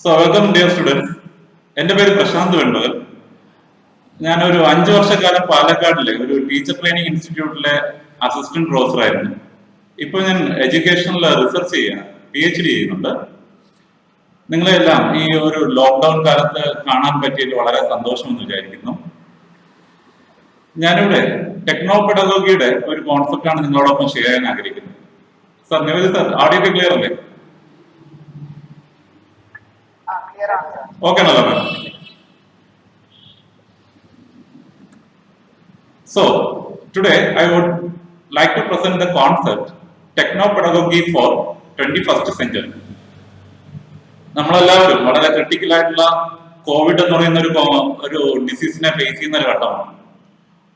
So welcome dear students. എൻ്റെ പേര് പ്രശാന്ത് വെണ്ണൂർ. ഞാനൊരു 5 വർഷക്കാലം പാലക്കാടിലെ ഒരു ടീച്ചർ ട്രെയിനിങ് ഇൻസ്റ്റിറ്റ്യൂട്ടിലെ അസിസ്റ്റന്റ് പ്രൊഫസർ ആയിരുന്നു. ഇപ്പോൾ ഞാൻ എഡ്യൂക്കേഷനിൽ റിസർച്ച് ചെയ്യുകയാണ്, PhD ചെയ്യുന്നുണ്ട്. നിങ്ങളെല്ലാം ഈ ഒരു ലോക്ക്ഡൌൺ കാലത്ത് കാണാൻ പറ്റിയിട്ട് വളരെ സന്തോഷമെന്ന് വിചാരിക്കുന്നു. ഞാനിവിടെ ടെക്നോ പെഡഗോഗിയുടെ ഒരു കോൺസെപ്റ്റാണ് നിങ്ങളോടൊപ്പം ഷെയർ ചെയ്യാൻ ആഗ്രഹിക്കുന്നത്. സർ നിവേദി സർ, ഓഡിയോ ഒക്കെ ക്ലിയർ അല്ലേ? Okay, Nalama. So, today I would like to present the concept techno-pedagogy for 21st century. നമ്മളെല്ലാവരും വളരെ ക്രിട്ടിക്കൽ ആയിട്ടുള്ള കോവിഡ് എന്ന് പറയുന്ന ഒരു ഡിസീസിനെ ഫേസ് ചെയ്യുന്ന ഒരു ഘട്ടമാണ്.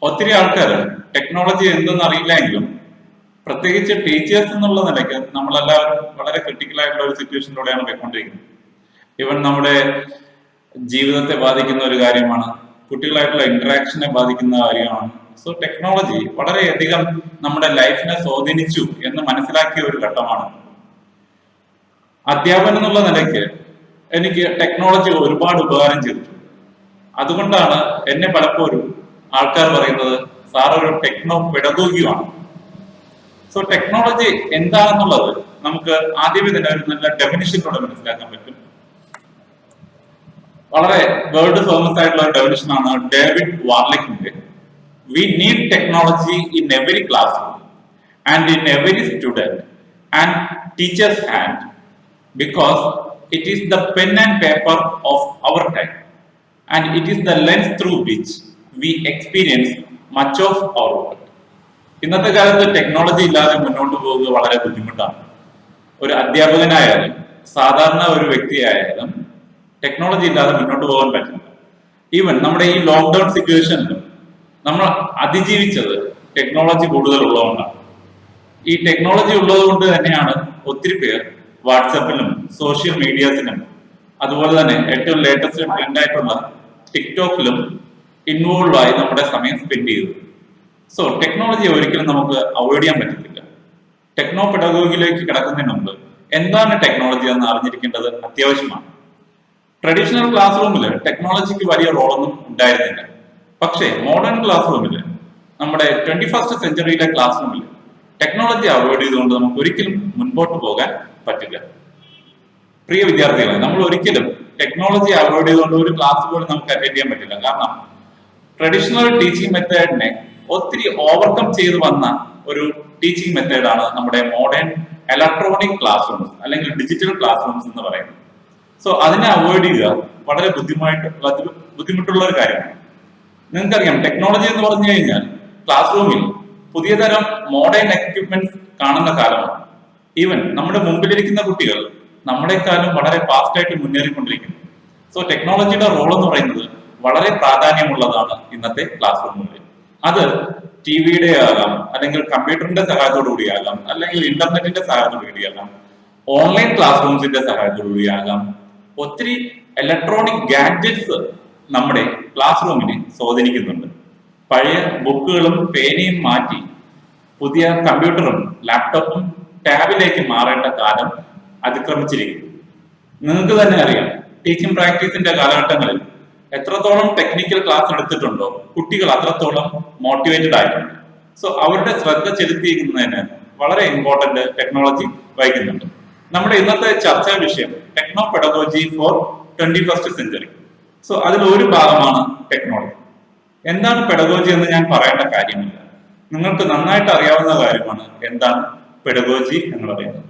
ഒത്തിരി ആൾക്കാർ ടെക്നോളജി എന്തെന്ന് അറിയില്ലെങ്കിലും പ്രത്യേകിച്ച് ടീച്ചേഴ്സ് എന്നുള്ള നിലയ്ക്ക് നമ്മളെല്ലാവരും വളരെ ക്രിട്ടിക്കൽ ആയിട്ടുള്ള ഒരു സിറ്റുവേഷനിലൂടെയാണ് പോയിക്കൊണ്ടിരിക്കുന്നത്. ഈവൻ നമ്മുടെ ജീവിതത്തെ ബാധിക്കുന്ന ഒരു കാര്യമാണ്, കുട്ടികളായിട്ടുള്ള ഇന്ററാക്ഷനെ ബാധിക്കുന്ന കാര്യമാണ്. സോ ടെക്നോളജി വളരെയധികം നമ്മുടെ ലൈഫിനെ സ്വാധീനിച്ചു എന്ന് മനസ്സിലാക്കിയ ഒരു ഘട്ടമാണ്. അധ്യാപനം എന്നുള്ള നിലയ്ക്ക് എനിക്ക് ടെക്നോളജി ഒരുപാട് ഉപകാരം ചെയ്തിട്ടുണ്ട്. അതുകൊണ്ടാണ് എന്നെ പലപ്പോഴും ആൾക്കാർ പറയുന്നത് സാർ ഒരു ടെക്നോ പെഡഗോഗിയാണ്. സോ ടെക്നോളജി എന്താണെന്നുള്ളത് നമുക്ക് ആദ്യമേ തന്നെ ഒരു നല്ല ഡെഫിനിഷനിലൂടെ മനസ്സിലാക്കാൻ പറ്റും. വളരെ വേൾഡ് ഫേമസ് ആയിട്ടുള്ള ഡെഫിനിഷൻ ആണ് ഡേവിഡ് വാർലിക്കിന്റെ. We need technology in every classroom and in every student and teachers hand because it is the pen and paper of our time and it is the lens through which we experience much of our world. ഇന്നത്തെ കാലത്ത് technology ഇല്ലാതെ മുന്നോട്ട് പോകുക വളരെ ബുദ്ധിമുട്ടാണ്. ഒരു അധ്യാപകനായാലും സാധാരണ ഒരു വ്യക്തിയായാലും ടെക്നോളജി ഇല്ലാതെ മുന്നോട്ട് പോകാൻ പറ്റില്ല. ഈവൻ നമ്മുടെ ഈ ലോക്ക്ഡൌൺ സിറ്റുവേഷനിലും നമ്മൾ അതിജീവിച്ചത് ടെക്നോളജി കൂടുതൽ ഉള്ളതുകൊണ്ടാണ്. ഈ ടെക്നോളജി ഉള്ളത് കൊണ്ട് തന്നെയാണ് ഒത്തിരി പേർ വാട്സപ്പിലും സോഷ്യൽ മീഡിയാസിലും അതുപോലെ തന്നെ ഏറ്റവും ലേറ്റസ്റ്റ് ട്രെൻഡ് ആയിട്ടുള്ള ടിക്ടോക്കിലും ഇൻവോൾവ് ആയി നമ്മുടെ സമയം സ്പെൻഡ് ചെയ്തത്. സോ ടെക്നോളജി ഒരിക്കലും നമുക്ക് അവോയ്ഡ് ചെയ്യാൻ പറ്റത്തില്ല. ടെക്നോ പെഡഗോഗിയിലേക്ക് കിടക്കുന്നതിന് മുമ്പ് എന്താണ് ടെക്നോളജി എന്ന് അറിഞ്ഞിരിക്കേണ്ടത് അത്യാവശ്യമാണ്. ട്രഡീഷണൽ ക്ലാസ് റൂമിൽ ടെക്നോളജിക്ക് വലിയ റോളൊന്നും ഉണ്ടായിരുന്നില്ല. പക്ഷേ മോഡേൺ ക്ലാസ് റൂമിൽ, നമ്മുടെ 21st സെഞ്ചുറിയിലെ ക്ലാസ് റൂമിൽ ടെക്നോളജി അവോയ്ഡ് ചെയ്തുകൊണ്ട് നമുക്ക് ഒരിക്കലും മുൻപോട്ട് പോകാൻ പറ്റില്ല. പ്രിയ വിദ്യാർത്ഥികളെ, നമ്മൾ ഒരിക്കലും ടെക്നോളജി അവോയ്ഡ് ചെയ്തുകൊണ്ട് ഒരു ക്ലാസ് പോലും നമുക്ക് അറ്റൻഡ് ചെയ്യാൻ പറ്റില്ല. കാരണം ട്രഡീഷണൽ ടീച്ചിങ് മെത്തേഡിനെ ഒത്തിരി ഓവർകം ചെയ്ത് വന്ന ഒരു ടീച്ചിങ് മെത്തേഡാണ് നമ്മുടെ മോഡേൺ ഇലക്ട്രോണിക് ക്ലാസ് റൂംസ് അല്ലെങ്കിൽ ഡിജിറ്റൽ ക്ലാസ് റൂംസ് എന്ന് പറയുന്നത്. സോ അതിനെ അവോയ്ഡ് ചെയ്യുക വളരെ ബുദ്ധിമുട്ടുള്ള ഒരു കാര്യമാണ്. നിങ്ങൾക്കറിയാം, ടെക്നോളജി എന്ന് പറഞ്ഞു കഴിഞ്ഞാൽ ക്ലാസ് റൂമിൽ പുതിയ തരം മോഡേൺ എക്യുപ്മെന്റ്സ് കാണുന്ന കാലമാണ്. ഈവൻ നമ്മുടെ മുമ്പിലിരിക്കുന്ന കുട്ടികൾ നമ്മളെക്കാളും വളരെ ഫാസ്റ്റ് ആയിട്ട് മുന്നേറിക്കൊണ്ടിരിക്കുന്നു. സോ ടെക്നോളജിയുടെ റോൾ എന്ന് പറയുന്നത് വളരെ പ്രാധാന്യമുള്ളതാണ് ഇന്നത്തെ ക്ലാസ് റൂമുകളിൽ. അത് ടിവിയുടെ ആകാം, അല്ലെങ്കിൽ കമ്പ്യൂട്ടറിന്റെ സഹായത്തോടു കൂടിയാകാം, അല്ലെങ്കിൽ ഇന്റർനെറ്റിന്റെ സഹായത്തോടു കൂടിയാകാം, ഓൺലൈൻ ക്ലാസ് റൂംസിന്റെ സഹായത്തോടു കൂടിയാകാം. ഒത്തിരി ഇലക്ട്രോണിക് ഗാഡ്ജറ്റ്സ് നമ്മുടെ ക്ലാസ് റൂമിനെ സ്വാധീനിക്കുന്നുണ്ട്. പഴയ ബുക്കുകളും പേനയും മാറ്റി പുതിയ കമ്പ്യൂട്ടറും ലാപ്ടോപ്പും ടാബിലേക്ക് മാറേണ്ട കാലം അതിക്രമിച്ചിരിക്കുന്നു. നിങ്ങൾക്ക് തന്നെ അറിയാം, ടീച്ചിങ് പ്രാക്ടീസിന്റെ കാലഘട്ടങ്ങളിൽ എത്രത്തോളം ടെക്നിക്കൽ ക്ലാസ് എടുത്തിട്ടുണ്ടോ കുട്ടികൾ അത്രത്തോളം മോട്ടിവേറ്റഡ് ആയിട്ടുണ്ട്. സോ അവരുടെ ശ്രദ്ധ ചെലുത്തിയിരിക്കുന്നതിന് വളരെ ഇമ്പോർട്ടന്റ് ടെക്നോളജി വഹിക്കുന്നുണ്ട്. നമ്മുടെ ഇന്നത്തെ ചർച്ചാ വിഷയം techno pedagogy for 21st century. So അതിൽ ഒരു ഭാഗമാണ് ടെക്നോളജി. എന്താണ് പെഡഗോജി എന്ന് ഞാൻ പറയേണ്ട കാര്യമില്ല, നിങ്ങൾക്ക് നന്നായിട്ട് അറിയാവുന്ന കാര്യമാണ് എന്താണ് പെഡഗോജി എന്ന് പറയുന്നത്.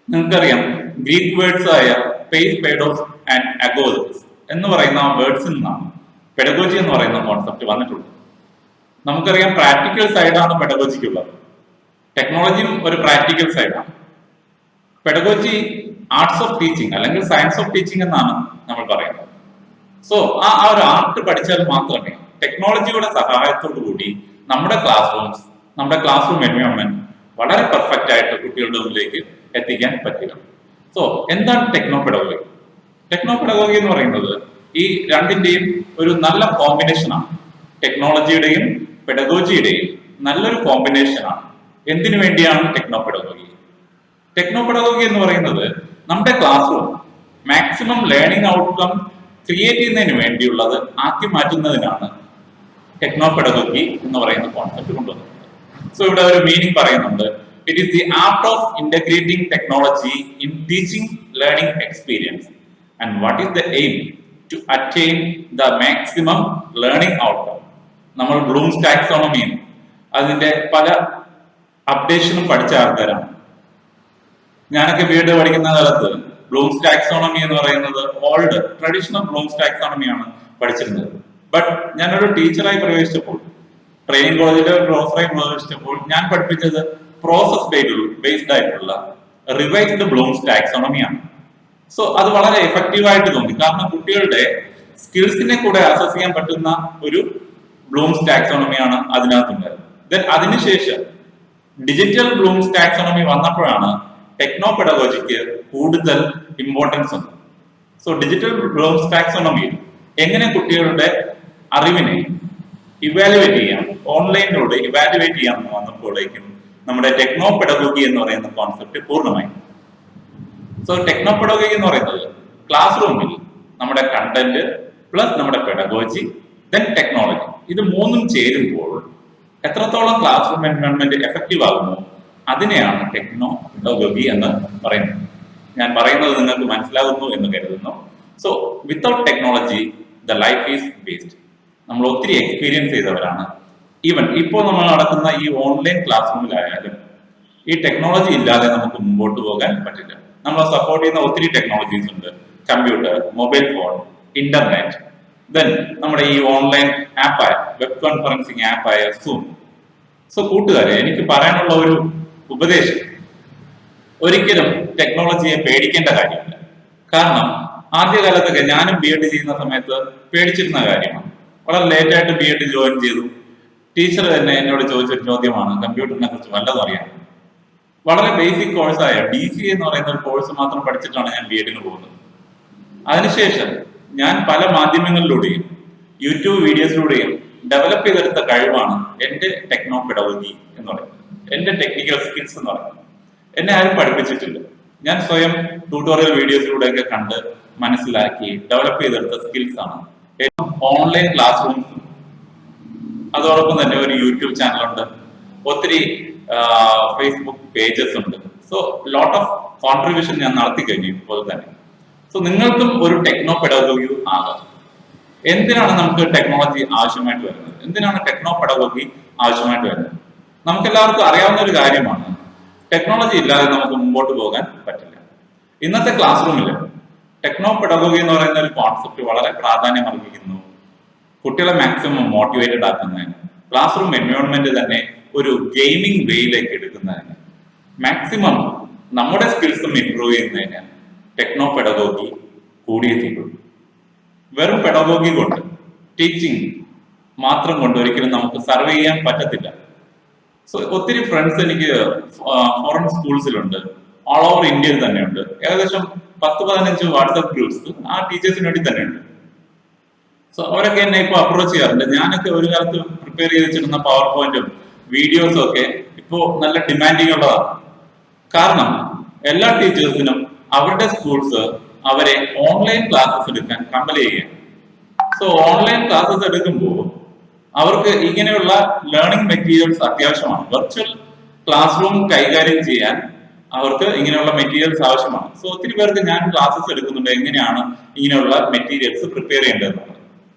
നിങ്ങൾക്കറിയാം, ഗ്രീക്ക് വേർഡ്സ് ആയ പേസ്, പേഡോസ് ആൻഡ് അഗോസ് എന്ന് പറയുന്ന വേർഡ്സിൽ നിന്നാണ് പെഡഗോജി എന്ന് പറയുന്ന കോൺസെപ്റ്റ് വന്നിട്ടുള്ളത്. നമുക്കറിയാം, പ്രാക്ടിക്കൽ സൈഡാണ് പെഡഗോജിക്കുള്ളത്. ടെക്നോളജിയും ഒരു പ്രാക്ടിക്കൽ സൈഡാണ്. പെഡഗോജി ആർട്സ് ഓഫ് ടീച്ചിങ് അല്ലെങ്കിൽ സയൻസ് ഓഫ് ടീച്ചിങ് എന്നാണ് നമ്മൾ പറയുന്നത്. സോ ആ ഒരു ആർട്ട് പഠിച്ചാൽ മാത്രമേ ടെക്നോളജിയുടെ സഹായത്തോടു കൂടി നമ്മുടെ ക്ലാസ് റൂംസ്, നമ്മുടെ ക്ലാസ് റൂം എൻവയോൺമെന്റ് വളരെ പെർഫെക്റ്റ് ആയിട്ട് കുട്ടികളുടെ മുന്നിലേക്ക് എത്തിക്കാൻ പറ്റുക. സോ എന്താണ് ടെക്നോ പെഡഗോഗി? ടെക്നോ പെഡഗോഗി എന്ന് പറയുന്നത് ഈ രണ്ടിന്റെയും ഒരു നല്ല കോമ്പിനേഷനാണ്. ടെക്നോളജിയുടെയും പെഡഗോജിയുടെയും നല്ലൊരു കോമ്പിനേഷനാണ്. എന്തിനു വേണ്ടിയാണ് ടെക്നോ പെഡഗോഗി? ടെക്നോ പെഡഗോഗി എന്ന് പറയുന്നത് നമ്മുടെ class room maximum learning outcome create ചെയ്യുന്നതിന് വേണ്ടിയുള്ളത് ആക്കി മാറ്റുന്നതിനാണ് ടെക്നോപെഡഗോഗി എന്ന് പറയുന്ന കോൺസെപ്റ്റ് കൊണ്ടുവന്നത്. സോ ഇവിടെ ഒരു മീനിങ് പറയുന്നുണ്ട്, it is the art of integrating technology in teaching learning experience and what is the aim to attain the maximum learning outcome. നമ്മൾ Bloom's taxonomy അതിന്റെ പല അപ്ഡേഷനും പഠിച്ച ആൾക്കാരാണ്. ഞാനൊക്കെ ബി.എഡ് പഠിക്കുന്ന കാലത്ത് ബ്ലൂംസ് ടാക്സോണമി എന്ന് പറയുന്നത് ഓൾഡ് ട്രഡീഷണൽ ബ്ലൂംസ് ടാക്സോണമിയാണ് പഠിച്ചിരുന്നത്. ബട്ട് ഞാനൊരു ടീച്ചറായി പ്രവേശിച്ചപ്പോൾ, ട്രെയിനിങ് കോളേജിലെ പ്രൊഫസറായി പ്രവേശിച്ചപ്പോൾ ഞാൻ പഠിപ്പിച്ചത് പ്രോസസ് ബേസ്ഡ് ആയിട്ടുള്ള റിവൈസ്ഡ് ബ്ലൂംസ് ടാക്സോണമിയാണ്. സോ അത് വളരെ എഫക്റ്റീവ് ആയിട്ട് തോന്നി, കാരണം കുട്ടികളുടെ സ്കിൽസിനെ കൂടെ അസസ് ചെയ്യാൻ പറ്റുന്ന ഒരു ബ്ലൂംസ് ടാക്സോണമിയാണ് അതിനകത്തുണ്ടായത്. ദെൻ അതിനുശേഷം ഡിജിറ്റൽ ബ്ലൂംസ് ടാക്സോണമി വന്നപ്പോഴാണ് ടെക്നോപെഡഗോജിക്ക് കൂടുതൽ ഇമ്പോർട്ടൻസ് ഉണ്ട്. സോ ഡിജിറ്റൽ ബ്ലൂംസ് ടാക്സോണമിയിൽ എങ്ങനെ കുട്ടികളുടെ അറിവിനെ ഇവാലുവേറ്റ് ചെയ്യാം, ഓൺലൈനിലൂടെ ഇവാലുവേറ്റ് ചെയ്യാമെന്ന് വന്നപ്പോഴേക്കും നമ്മുടെ ടെക്നോപെഡഗോഗി എന്ന് പറയുന്ന കോൺസെപ്റ്റ് പൂർണ്ണമായി. സോ ടെക്നോപെഡഗോഗി എന്ന് പറയുന്നത് ക്ലാസ് റൂമിൽ നമ്മുടെ കണ്ടന്റ് പ്ലസ് നമ്മുടെ പെഡഗോജി ദെൻ ടെക്നോളജി, ഇത് മൂന്നും ചേരുമ്പോൾ എത്രത്തോളം ക്ലാസ് റൂം എൻവയോൺമെന്റ് എഫക്റ്റീവ് ആകുമോ അതിനെയാണ് ടെക്നോപെഡഗോഗി എന്ന് പറയുന്നത്. ഞാൻ പറയുന്നത് നിങ്ങൾക്ക് മനസ്സിലാകുന്നു എന്ന് കരുതുന്നു. So without technology the life is waste. നമ്മൾ ഒത്തിരി എക്സ്പീരിയൻസ് ചെയ്തവരാണ്. ഈവൻ ഇപ്പോൾ നമ്മൾ നടക്കുന്ന ഈ ഓൺലൈൻ ക്ലാസ് റൂമിലായാലും ഈ ടെക്നോളജി ഇല്ലാതെ നമുക്ക് മുമ്പോട്ട് പോകാൻ പറ്റില്ല. നമ്മളെ സപ്പോർട്ട് ചെയ്യുന്ന ഒത്തിരി ടെക്നോളജീസ് ഉണ്ട്. Computer, mobile phone, internet, then നമ്മുടെ ഈ ഓൺലൈൻ ആപ്പായ വെബ് കോൺഫറൻസിങ് ആപ്പായ സൂം. സോ കൂട്ടുകാരെ, എനിക്ക് പറയാനുള്ള ഒരു ഉപദേശം, ഒരിക്കലും ടെക്നോളജിയെ പേടിക്കേണ്ട കാര്യമില്ല. കാരണം ആദ്യകാലത്തൊക്കെ ഞാനും ബി.എഡ് ചെയ്യുന്ന സമയത്ത് പേടിച്ചിരുന്ന കാര്യമാണ്. വളരെ ലേറ്റ് ആയിട്ട് ബി.എഡ് ജോയിൻ ചെയ്തു. ടീച്ചർ തന്നെ എന്നോട് ചോദിച്ചൊരു ചോദ്യമാണ്, കമ്പ്യൂട്ടറിനെ കുറിച്ച് വല്ലതും അറിയാം. വളരെ ബേസിക് കോഴ്സായ DCA എന്ന് പറയുന്ന ഒരു കോഴ്സ് മാത്രം പഠിച്ചിട്ടാണ് ഞാൻ ബി.എഡിന് പോകുന്നത്. അതിനുശേഷം ഞാൻ പല മാധ്യമങ്ങളിലൂടെയും യൂട്യൂബ് വീഡിയോസിലൂടെയും ഡെവലപ്പ് ചെയ്തെടുത്ത കഴിവാണ് എൻ്റെ ടെക്നോപെഡഗോഗി എന്ന് പറയുന്നത്, എൻ്റെ ടെക്നിക്കൽ സ്കിൽസ് എന്ന് പറയുന്നത്. എന്നെ ആരും പഠിപ്പിച്ചിട്ടില്ല. ഞാൻ സ്വയം ട്യൂട്ടോറിയൽ വീഡിയോസിലൂടെയൊക്കെ കണ്ട് മനസ്സിലാക്കി ഡെവലപ്പ് ചെയ്തെടുത്ത സ്കിൽസ് ആണ്. ഓൺലൈൻ ക്ലാസ് റൂംസ്, അതോടൊപ്പം തന്നെ ഒരു യൂട്യൂബ് ചാനലുണ്ട്, ഒത്തിരി ഫേസ്ബുക്ക് പേജസ് ഉണ്ട്. സോ ലോട്ട് ഓഫ് കോൺട്രിബ്യൂഷൻ ഞാൻ നടത്തി കഴിഞ്ഞു ഇപ്പോൾ തന്നെ. സോ നിങ്ങൾക്കും ഒരു ടെക്നോപെഡഗോഗി ആകാം. എന്തിനാണ് നമുക്ക് ടെക്നോളജി ആവശ്യമായിട്ട് വരുന്നത്? എന്തിനാണ് ടെക്നോപെഡഗോഗി ആവശ്യമായിട്ട് വരുന്നത്? നമുക്കെല്ലാവർക്കും അറിയാവുന്ന ഒരു കാര്യമാണ്, ടെക്നോളജി ഇല്ലാതെ നമുക്ക് മുമ്പോട്ട് പോകാൻ പറ്റില്ല. ഇന്നത്തെ ക്ലാസ് റൂമിൽ ടെക്നോപെഡഗോഗി എന്ന് പറയുന്ന ഒരു കോൺസെപ്റ്റ് വളരെ പ്രാധാന്യം അർഹിക്കുന്നു. കുട്ടികളെ മാക്സിമം മോട്ടിവേറ്റഡ് ആക്കുന്നതിന്, ക്ലാസ് റൂം എൻവയോൺമെന്റ് തന്നെ ഒരു ഗെയിമിംഗ് വേയിലേക്ക് എടുക്കുന്നതിന്, മാക്സിമം നമ്മുടെ സ്കിൽസും ഇംപ്രൂവ് ചെയ്യുന്നതിന് ടെക്നോപെഡഗോഗി കൂടിയെത്തിയിട്ടുള്ളൂ. വെറും പെഡഗോഗി കൊണ്ട്, ടീച്ചിങ് മാത്രം കൊണ്ട് ഒരിക്കലും നമുക്ക് സർവേ ചെയ്യാൻ പറ്റത്തില്ല. സോ ഒത്തിരി ഫ്രണ്ട്സ് എനിക്ക് ഫോറിൻ സ്കൂൾസിലുണ്ട്, ഓൾ ഓവർ ഇന്ത്യയിൽ തന്നെയുണ്ട്. ഏകദേശം 10-15 വാട്സ്ആപ്പ് ഗ്രൂപ്പ്സ് ആ ടീച്ചേഴ്സിന് വേണ്ടി തന്നെയുണ്ട്. സോ അവരൊക്കെ എന്നെ ഇപ്പോൾ അപ്രോച്ച് ചെയ്യാറുണ്ട്. ഞാനൊക്കെ ഒരു കാലത്ത് പ്രിപ്പയർ ചെയ്ത് വെച്ചിരുന്ന പവർ പോയിന്റും വീഡിയോസും ഒക്കെ ഇപ്പോൾ നല്ല ഡിമാൻഡിങ് ഉള്ളതാണ്. കാരണം എല്ലാ ടീച്ചേഴ്സിനും അവരുടെ സ്കൂൾസ് അവരെ ഓൺലൈൻ ക്ലാസ്സസ് എടുക്കാൻ കമ്പൽ ചെയ്യുകയാണ്. സോ ഓൺലൈൻ ക്ലാസ്സസ് എടുക്കുമ്പോൾ അവർക്ക് ഇങ്ങനെയുള്ള ലേണിംഗ് മെറ്റീരിയൽസ് അത്യാവശ്യമാണ്. വെർച്വൽ ക്ലാസ് റൂം കൈകാര്യം ചെയ്യാൻ അവർക്ക് ഇങ്ങനെയുള്ള മെറ്റീരിയൽസ് ആവശ്യമാണ്. സോ ഒത്തിരി പേർക്ക് ഞാൻ ക്ലാസ്സസ് എടുക്കുന്നുണ്ട്, എങ്ങനെയാണ് ഇങ്ങനെയുള്ള മെറ്റീരിയൽസ് പ്രിപ്പയർ ചെയ്യേണ്ടതെന്നുള്ളത്.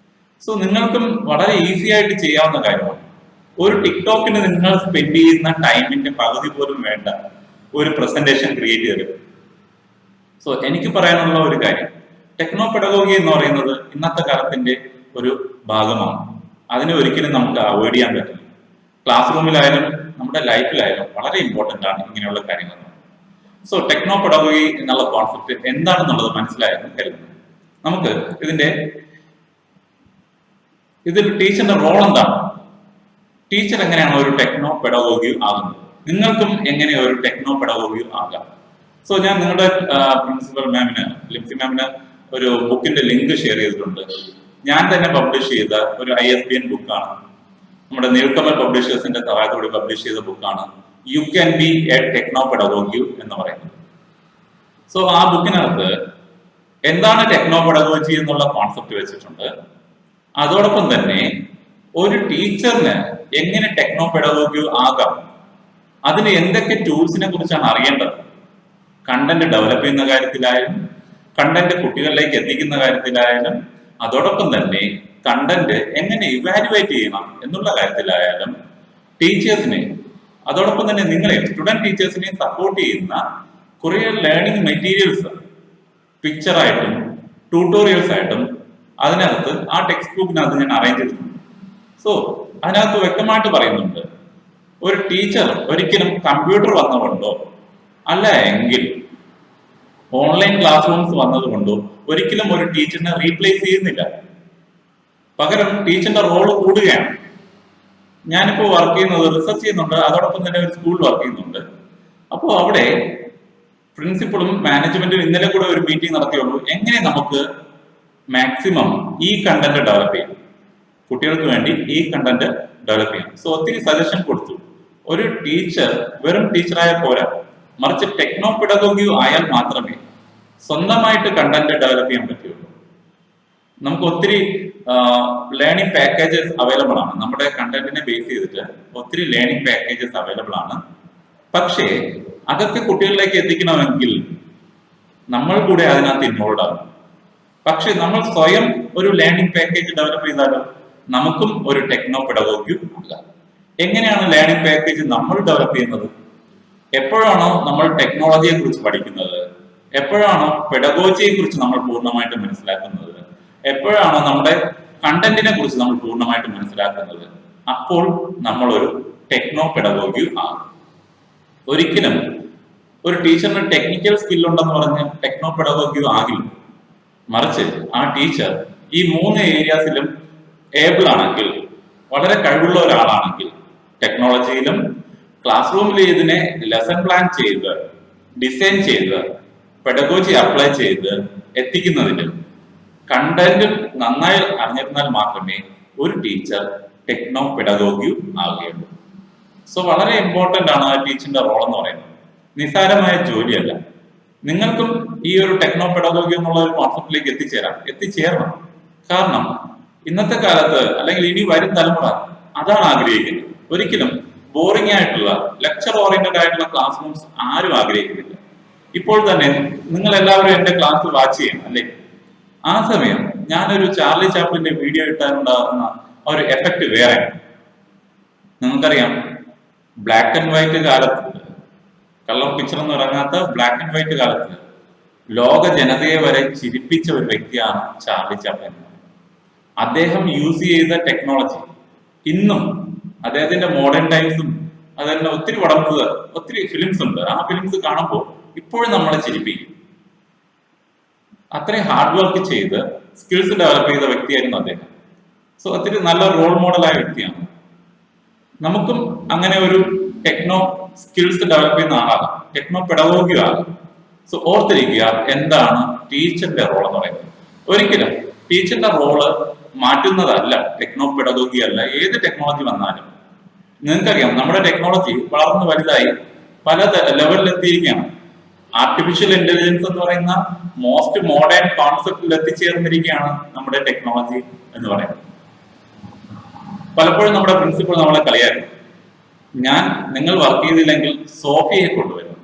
സോ നിങ്ങൾക്കും വളരെ ഈസി ആയിട്ട് ചെയ്യാവുന്ന കാര്യമാണ്. ഒരു ടിക്ടോക്കിന് നിങ്ങൾ സ്പെൻഡ് ചെയ്യുന്ന ടൈമിന്റെ പകുതി പോലും വേണ്ട ഒരു പ്രസന്റേഷൻ ക്രിയേറ്റ് ചെയ്ത്. സോ എനിക്ക് പറയാനുള്ള ഒരു കാര്യം, ടെക്നോപെഡഗോഗി എന്ന് പറയുന്നത് ഇന്നത്തെ കാലത്തിന്റെ ഒരു ഭാഗമാണ്. അതിനെ ഒരിക്കലും നമുക്ക് അവോയ്ഡ് ചെയ്യാൻ പറ്റില്ല. ക്ലാസ് റൂമിലായാലും നമ്മുടെ ലൈഫിലായാലും വളരെ ഇമ്പോർട്ടൻ്റ് ആണ് ഇങ്ങനെയുള്ള കാര്യങ്ങൾ. സോ ടെക്നോപെഡഗോഗി എന്നുള്ള കോൺസെപ്റ്റ് എന്താണെന്നുള്ളത് മനസ്സിലായെന്ന് കരുതുന്നു. നമുക്ക് ഇതിൽ ടീച്ചറിന്റെ റോൾ എന്താണ്, ടീച്ചർ എങ്ങനെയാണ് ഒരു ടെക്നോപെഡഗോഗി ആകുന്നത്, നിങ്ങൾക്കും എങ്ങനെ ഒരു ടെക്നോപെഡഗോഗി ആകാം. സോ ഞാൻ നിങ്ങളുടെ പ്രിൻസിപ്പൽ മാമിന്, ലിപ്സി മാമിന് ഒരു ബുക്കിന്റെ ലിങ്ക് ഷെയർ ചെയ്തിട്ടുണ്ട്. ഞാൻ തന്നെ പബ്ലിഷ് ചെയ്ത ഒരു ISBN ബുക്കാണ്. നമ്മുടെ നീൽക്കമൽ പബ്ലിഷേഴ്സിന്റെ സഹായത്തോടെ പബ്ലിഷ് ചെയ്ത ബുക്കാണ് യു ക്യാൻ ബി എ ടെക്നോപെഡഗോഗി എന്ന് പറയുന്നത്. സോ ആ ബുക്കിനകത്ത് എന്താണ് ടെക്നോ പെഡഗോജി എന്നുള്ള കോൺസെപ്റ്റ് വെച്ചിട്ടുണ്ട്. അതോടൊപ്പം തന്നെ ഒരു ടീച്ചറിന് എങ്ങനെ ടെക്നോ പെഡഗോജി ആകാം, അതിന് എന്തൊക്കെ ടൂൾസിനെ കുറിച്ചാണ് അറിയേണ്ടത്. കണ്ടന്റ് ഡെവലപ്പ് ചെയ്യുന്ന കാര്യത്തിലായാലും കണ്ടന്റ് കുട്ടികളിലേക്ക് എത്തിക്കുന്ന കാര്യത്തിലായാലും അതോടൊപ്പം തന്നെ കണ്ടന്റ് എങ്ങനെ ഇവാലുവേറ്റ് ചെയ്യണം എന്നുള്ള കാര്യത്തിലായാലും ടീച്ചേഴ്സിനെ അതോടൊപ്പം തന്നെ നിങ്ങളെ സ്റ്റുഡന്റ് ടീച്ചേഴ്സിനെ സപ്പോർട്ട് ചെയ്യുന്ന കുറേ ലേണിംഗ് മെറ്റീരിയൽസ് പിക്ചറായിട്ടും ട്യൂട്ടോറിയൽസ് ആയിട്ടും അതിനകത്ത് ആ ടെക്സ്റ്റ് ബുക്കിനകത്ത് ഞാൻ അറേഞ്ച് ചെയ്തിട്ടുണ്ട്. സോ അതിനകത്ത് വ്യക്തമായിട്ട് പറയുന്നുണ്ട്, ഒരു ടീച്ചർ ഒരിക്കലും കമ്പ്യൂട്ടർ വന്നുകൊണ്ടോ അല്ല എങ്കിൽ ഓൺലൈൻ ക്ലാസ് റൂംസ് വന്നതുകൊണ്ടോ ഒരിക്കലും ഒരു ടീച്ചറിനെ റീപ്ലേസ് ചെയ്യുന്നില്ല. പകരം ടീച്ചറിന്റെ റോള് കൂടുകയാണ്. ഞാനിപ്പോൾ വർക്ക് ചെയ്യുന്നത് റിസർച്ച് ചെയ്യുന്നുണ്ട്, അതോടൊപ്പം തന്നെ ഒരു സ്കൂളിൽ വർക്ക് ചെയ്യുന്നുണ്ട്. അപ്പോൾ അവിടെ പ്രിൻസിപ്പളും മാനേജ്മെന്റും ഇന്നലെ കൂടെ ഒരു മീറ്റിംഗ് നടത്തിയുള്ളൂ, എങ്ങനെ നമുക്ക് മാക്സിമം ഈ കണ്ടന്റ് ഡെവലപ്പ് ചെയ്യാം, കുട്ടികൾക്ക് വേണ്ടി ഈ കണ്ടന്റ് ഡെവലപ്പ് ചെയ്യാം. സോ ഒത്തിരി സജഷൻ കൊടുത്തു. ഒരു ടീച്ചർ വെറും ടീച്ചറായ പോരാ, മറിച്ച് ടെക്നോ പെഡഗോഗി ആയാൽ മാത്രമേ സ്വന്തമായിട്ട് കണ്ടന്റ് ഡെവലപ്പ് ചെയ്യാൻ പറ്റുള്ളൂ. നമുക്ക് ഒത്തിരി ലേണിംഗ് പാക്കേജസ് അവൈലബിൾ ആണ്. നമ്മുടെ കണ്ടന്റിനെ ബേസ് ചെയ്തിട്ട് ഒത്തിരി ലേണിംഗ് പാക്കേജസ് അവൈലബിൾ ആണ്. പക്ഷേ അതൊക്കെ കുട്ടികളിലേക്ക് എത്തിക്കണമെങ്കിൽ നമ്മൾ കൂടെ അതിനകത്ത് ഇൻവോൾവ് ആകും. പക്ഷെ നമ്മൾ സ്വയം ഒരു ലേണിംഗ് പാക്കേജ് ഡെവലപ്പ് ചെയ്താലോ നമുക്കും ഒരു ടെക്നോ പെഡഗോഗി ആകാം. എങ്ങനെയാണ് ലേണിംഗ് പാക്കേജ് നമ്മൾ ഡെവലപ്പ് ചെയ്യുന്നത്? എപ്പോഴാണോ നമ്മൾ ടെക്നോളജിയെ കുറിച്ച് പഠിക്കുന്നത്, എപ്പോഴാണോ പെഡഗോജിയെ കുറിച്ച് നമ്മൾ പൂർണ്ണമായിട്ട് മനസ്സിലാക്കുന്നത്, എപ്പോഴാണോ നമ്മുടെ കണ്ടന്റിനെ കുറിച്ച് നമ്മൾ പൂർണ്ണമായിട്ട് മനസ്സിലാക്കുന്നത്, അപ്പോൾ നമ്മളൊരു ടെക്നോ പെഡഗോഗി ആകും. ഒരിക്കലും ഒരു ടീച്ചറിന് ടെക്നിക്കൽ സ്കില്ലുണ്ടെന്ന് പറഞ്ഞ് ടെക്നോ പെഡഗോഗി ആകില്ല. മറിച്ച് ആ ടീച്ചർ ഈ 3 ഏരിയാസിലും ഏബിൾ ആണെങ്കിൽ, വളരെ കഴിവുള്ള ഒരാളാണെങ്കിൽ, ടെക്നോളജിയിലും ക്ലാസ് റൂമിൽ ഇതിനെ ലെസൺ പ്ലാൻ ചെയ്ത് ഡിസൈൻ ചെയ്ത് പെഡഗോജി അപ്ലൈ ചെയ്ത് എത്തിക്കുന്നതിലും കണ്ടന്റും നന്നായി അറിഞ്ഞിരുന്നാൽ മാത്രമേ ഒരു ടീച്ചർ ടെക്നോ പെഡഗോഗി ആവുകയുള്ളൂ. സോ വളരെ ഇമ്പോർട്ടന്റ് ആണ് ആ ടീച്ചറിന്റെ റോൾ എന്ന് പറയുന്നത്. നിസ്സാരമായ ജോലിയല്ല. നിങ്ങൾക്കും ഈ ഒരു ടെക്നോ പെഡഗോഗി എന്നുള്ള ഒരു കോൺസെപ്റ്റിലേക്ക് എത്തിച്ചേരണം. കാരണം ഇന്നത്തെ കാലത്ത് അല്ലെങ്കിൽ ഇനി വരും തലമുറ അതാണ് ആഗ്രഹിക്കുന്നത്. ഒരിക്കലും ബോറിംഗ് ആയിട്ടുള്ള ലെക്ചർ ഓറിയന്റഡ് ആയിട്ടുള്ള ക്ലാസ് റൂംസ് ആരും ആഗ്രഹിക്കുന്നില്ല. ഇപ്പോൾ തന്നെ നിങ്ങൾ എല്ലാവരും എന്റെ ക്ലാസ് വാച്ച് ചെയ്യണം അല്ലേ? ആ സമയം ഞാനൊരു ചാർലി ചാപ്ലിന്റെ വീഡിയോ ഇട്ടാനുണ്ടാകുന്ന ഒരു എഫക്റ്റ് വേറെ. നിങ്ങൾക്കറിയാം, ബ്ലാക്ക് ആൻഡ് വൈറ്റ് കാലത്ത്, കളർ പിക്ചർ ഒന്നും ഇറങ്ങാത്ത ബ്ലാക്ക് ആൻഡ് വൈറ്റ് കാലത്ത് ലോക ജനതയെ വരെ ചിരിപ്പിച്ച ഒരു വ്യക്തിയാണ് ചാർലി ചാപ്ലിൻ. അദ്ദേഹം യൂസ് ചെയ്ത ടെക്നോളജി ഇന്നും അദ്ദേഹത്തിന്റെ മോഡേൺ ടൈംസും അതന്നെ ഒത്തിരി വളർന്നത് ഒത്തിരി ഫിലിംസ് ഉണ്ട്. ആ ഫിലിംസ് കാണുമ്പോൾ ഇപ്പോഴും നമ്മളെ ചിരിപ്പിക്കും. അത്രയും ഹാർഡ് വർക്ക് ചെയ്ത് സ്കിൽസ് ഡെവലപ്പ് ചെയ്ത വ്യക്തിയായിരുന്നു അദ്ദേഹം. സോ ഒത്തിരി നല്ല റോൾ മോഡലായ വ്യക്തിയാണ്. നമുക്കും അങ്ങനെ ഒരു ടെക്നോ സ്കിൽസ് ഡെവലപ്പ് ചെയ്യുന്ന ആളാകാം, ടെക്നോ പെഡഗോഗി ആകാം. സോ ഓർത്തിരിക്കുക, എന്താണ് ടീച്ചറിന്റെ റോൾ എന്ന് പറയുന്നത്. ഒരിക്കലും ടീച്ചറിന്റെ റോള് മാറ്റുന്നതല്ല, ടെക്നോ പെഡഗോഗി അല്ല. ഏത് ടെക്നോളജി വന്നാലും നിങ്ങൾക്കറിയാം, നമ്മുടെ ടെക്നോളജി വളർന്നു വലുതായി പല ലെവലിൽ എത്തിയിരിക്കുകയാണ്. ആർട്ടിഫിഷ്യൽ ഇന്റലിജൻസ് എന്ന് പറയുന്ന മോസ്റ്റ് മോഡേൺ കോൺസെപ്റ്റിൽ എത്തിച്ചേർന്നിരിക്കുകയാണ് നമ്മുടെ ടെക്നോളജി എന്ന് പറയുന്നത്. പലപ്പോഴും നമ്മുടെ പ്രിൻസിപ്പൾ നമ്മളെ കളിയാക്കും, നിങ്ങൾ വർക്ക് ചെയ്തില്ലെങ്കിൽ സോഫിയയെ കൊണ്ടുവരും.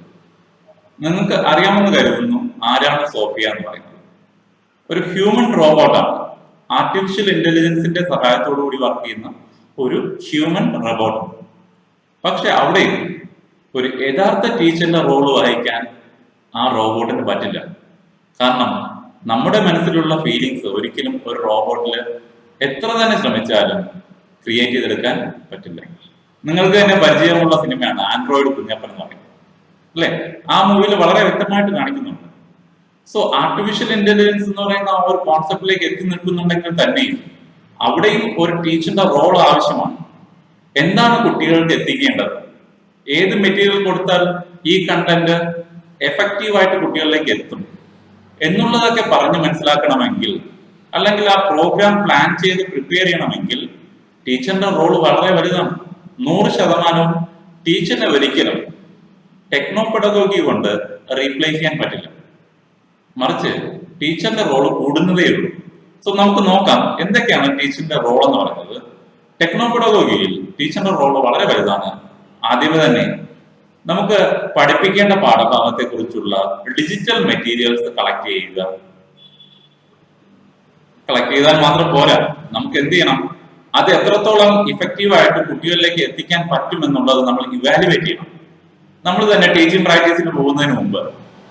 നിങ്ങൾക്ക് അറിയാമെന്ന് കരുതുന്നു ആരാണ് സോഫിയ എന്ന് പറയുന്നത്. ഒരു ഹ്യൂമൻ റോബോട്ടാണ്. ആർട്ടിഫിഷ്യൽ ഇന്റലിജൻസിന്റെ സഹായത്തോടു കൂടി വർക്ക് ചെയ്യുന്ന ഒരു ഹ്യൂമൻ റോബോട്ട്. പക്ഷെ അവിടെ ഒരു യഥാർത്ഥ ടീച്ചറിന്റെ റോള് വഹിക്കാൻ ആ റോബോട്ടിന് പറ്റില്ല. കാരണം നമ്മുടെ മനസ്സിലുള്ള ഫീലിങ്സ് ഒരിക്കലും ഒരു റോബോട്ടില് എത്ര തന്നെ ശ്രമിച്ചാലും ക്രിയേറ്റ് ചെയ്തെടുക്കാൻ പറ്റില്ല. നിങ്ങൾക്ക് തന്നെ പരിചയമുള്ള സിനിമയാണ് ആൻഡ്രോയിഡ് കുഞ്ഞപ്പൻ എന്ന് പറയുന്നത് അല്ലെ? ആ മൂവിയിൽ വളരെ വ്യക്തമായിട്ട് കാണിക്കുന്നുണ്ട്. സോ ആർട്ടിഫിഷ്യൽ ഇന്റലിജൻസ് എന്ന് പറയുന്ന ആ ഒരു കോൺസെപ്റ്റിലേക്ക് എത്തി നിൽക്കുന്നുണ്ടെങ്കിൽ തന്നെയും അവിടെയും ഒരു ടീച്ചറിന്റെ റോൾ ആവശ്യമാണ്. എന്താണ് കുട്ടികൾക്ക് എത്തിക്കേണ്ടത്, ഏത് മെറ്റീരിയൽ കൊടുത്താൽ ഈ കണ്ടന്റ് എഫക്റ്റീവായിട്ട് കുട്ടികളിലേക്ക് എത്തും എന്നുള്ളതൊക്കെ പറഞ്ഞ് മനസ്സിലാക്കണമെങ്കിൽ, അല്ലെങ്കിൽ ആ പ്രോഗ്രാം പ്ലാൻ ചെയ്ത് പ്രിപ്പയർ ചെയ്യണമെങ്കിൽ ടീച്ചറിന്റെ റോൾ വളരെ വലുതാണ്. 100% ടീച്ചറിനെ ഒരിക്കലും ടെക്നോ പെഡഗോഗി കൊണ്ട് റീപ്ലേസ് ചെയ്യാൻ പറ്റില്ല. മറിച്ച് ടീച്ചറിന്റെ റോള് കൂടുന്നതേ ഉള്ളൂ. സോ നമുക്ക് നോക്കാം എന്തൊക്കെയാണ് ടീച്ചറിന്റെ റോൾ എന്ന് പറയുന്നത്. ടെക്നോപെഡഗോഗിയിൽ ടീച്ചറിന്റെ റോൾ വളരെ വലുതാണ്. ആദ്യമേ തന്നെ നമുക്ക് പഠിപ്പിക്കേണ്ട പാഠഭാഗത്തെ കുറിച്ചുള്ള ഡിജിറ്റൽ മെറ്റീരിയൽസ് കളക്ട് ചെയ്യുക. കളക്ട് ചെയ്താൽ മാത്രം പോരാ, നമുക്ക് എന്ത് ചെയ്യണം, അത് എത്രത്തോളം ഇഫക്റ്റീവായിട്ട് കുട്ടികളിലേക്ക് എത്തിക്കാൻ പറ്റുമെന്നുള്ളത് നമ്മൾ ഇവാലുവേറ്റ് ചെയ്യണം. നമ്മൾ തന്നെ ടീച്ചിങ് പ്രാക്ടീസിന് പോകുന്നതിന് മുമ്പ്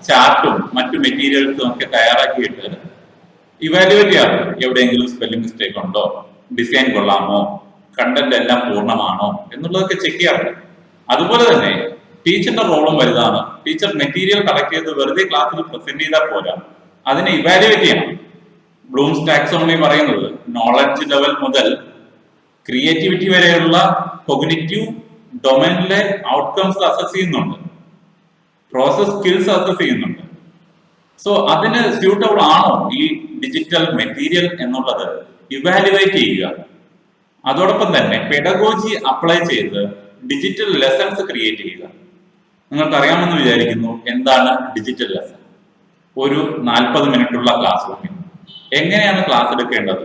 ചാർട്ടും മറ്റു മെറ്റീരിയൽസും ഒക്കെ തയ്യാറാക്കിയിട്ട് ഇവാലുവേറ്റ് ചെയ്യാറുണ്ട്. എവിടെയെങ്കിലും സ്പെല്ലിംഗ് മിസ്റ്റേക്ക് ഉണ്ടോ, ഡിസൈൻ കൊള്ളാമോ, കണ്ടന്റ് എല്ലാം പൂർണ്ണമാണോ എന്നുള്ളതൊക്കെ ചെക്ക് ചെയ്യാറുണ്ട്. അതുപോലെ തന്നെ ടീച്ചറിന്റെ റോളും വലുതാണ്. ടീച്ചർ മെറ്റീരിയൽ കളക്ട് ചെയ്ത് വെറുതെ ക്ലാസ്സിൽ പ്രസന്റ് ചെയ്താൽ പോരാ, അതിനെ ഇവാലുവേറ്റ് ചെയ്യണം. ബ്ലൂംസ് ടാക്സോണമി പറയുന്നത് നോളജ് ലെവൽ മുതൽ ക്രിയേറ്റിവിറ്റി വരെയുള്ള കൊഗ്നിറ്റീവ് ഡൊമൈനിലെ ഔട്ട്കംസ് അസസ് ചെയ്യുന്നുണ്ട്, പ്രോസസ് സ്കിൽസ് അസസ് ചെയ്യുന്നുണ്ട്. സോ അതിന് സ്യൂട്ടബിൾ ആണോ ഈ ഡിജിറ്റൽ മെറ്റീരിയൽ എന്നുള്ളത് ഇവാലുവേറ്റ് ചെയ്യുക. അതോടൊപ്പം തന്നെ പെഡഗോജി അപ്ലൈ ചെയ്ത് ഡിജിറ്റൽ ലെസൺസ് ക്രിയേറ്റ് ചെയ്യുക. നിങ്ങൾക്ക് അറിയാമെന്ന് വിചാരിക്കുന്നു എന്താണ് ഡിജിറ്റൽ ലെസൺ. ഒരു 40 മിനിറ്റുള്ള ക്ലാസ് റൂമിൽ എങ്ങനെയാണ് ക്ലാസ് എടുക്കേണ്ടത്,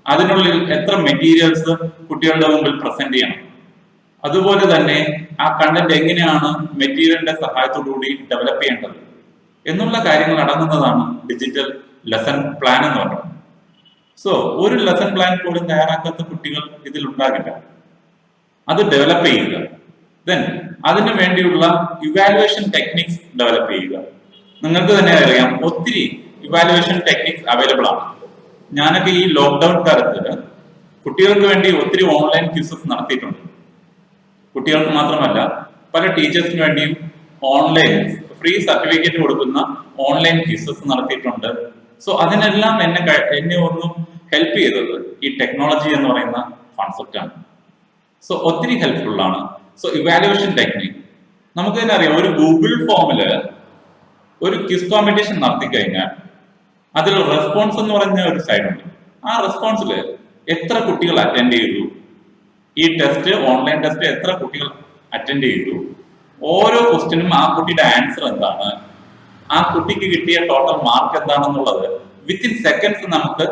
അതിനുള്ളിൽ എത്ര മെറ്റീരിയൽസ് കുട്ടികളുടെ മുമ്പിൽ പ്രസന്റ് ചെയ്യണം, അതുപോലെ തന്നെ ആ കണ്ടന്റ് എങ്ങനെയാണ് മെറ്റീരിയലിന്റെ സഹായത്തോടുകൂടി ഡെവലപ്പ് ചെയ്യേണ്ടത് എന്നുള്ള കാര്യങ്ങൾ അടങ്ങുന്നതാണ് ഡിജിറ്റൽ ലെസൺ പ്ലാൻ എന്ന് പറയുന്നത്. സോ ഒരു ലെസൺ പ്ലാൻ പോലും തയ്യാറാക്കാത്ത കുട്ടികൾ ഇതിൽ ഉണ്ടാകില്ല. അത് ഡെവലപ്പ് ചെയ്യുക. ദെൻ അതിനു വേണ്ടിയുള്ള ഇവാലുവേഷൻ ടെക്നിക്സ് ഡെവലപ്പ് ചെയ്യുക. നിങ്ങൾക്ക് തന്നെ അറിയാം ഒത്തിരി ഇവാലുവേഷൻ ടെക്നിക്സ് അവൈലബിൾ ആണ്. ഞാനൊക്കെ ഈ ലോക്ക്ഡൌൺ കാലത്ത് കുട്ടികൾക്ക് വേണ്ടി ഒത്തിരി ഓൺലൈൻ ക്വിസസ് നടത്തിയിട്ടുണ്ട്. കുട്ടികൾക്ക് മാത്രമല്ല പല ടീച്ചേഴ്സിന് വേണ്ടിയും ഓൺലൈൻ ഫ്രീ സർട്ടിഫിക്കറ്റ് കൊടുക്കുന്ന ഓൺലൈൻ ക്വിസസ് നടത്തിയിട്ടുണ്ട്. സോ അതിനെല്ലാം എന്നെ ഒന്ന് ഹെൽപ്പ് ചെയ്തത് ഈ ടെക്നോളജി എന്ന് പറയുന്ന കോൺസെപ്റ്റ് ആണ്. സോ ഒത്തിരി ഹെൽപ്ഫുൾ ആണ്. സോ ഇവാലുവേഷൻ ടെക്നിക് നമുക്ക് തന്നെ അറിയാം. ഒരു ഗൂഗിൾ ഫോമില് ഒരു ക്വിസ് കോമ്പറ്റീഷൻ നടത്തി കഴിഞ്ഞാൽ അതിൽ റെസ്പോൺസ് എന്ന് പറഞ്ഞ ഒരു സൈഡ് ഉണ്ട്. ആ റെസ്പോൺസിൽ എത്ര കുട്ടികൾ അറ്റൻഡ് ചെയ്തു, ഈ ടെസ്റ്റ് ഓൺലൈൻ ടെസ്റ്റ് എത്ര കുട്ടികൾ അറ്റൻഡ് ചെയ്തു, ഓരോ ക്വസ്റ്റ്യനും ആ കുട്ടിയുടെ ആൻസർ എന്താണ്, ആ കുട്ടിക്ക് കിട്ടിയ ടോട്ടൽ മാർക്ക് എന്താണെന്നുള്ളത് വിത്തിൻ സെക്കൻഡ്സ് നമുക്ക്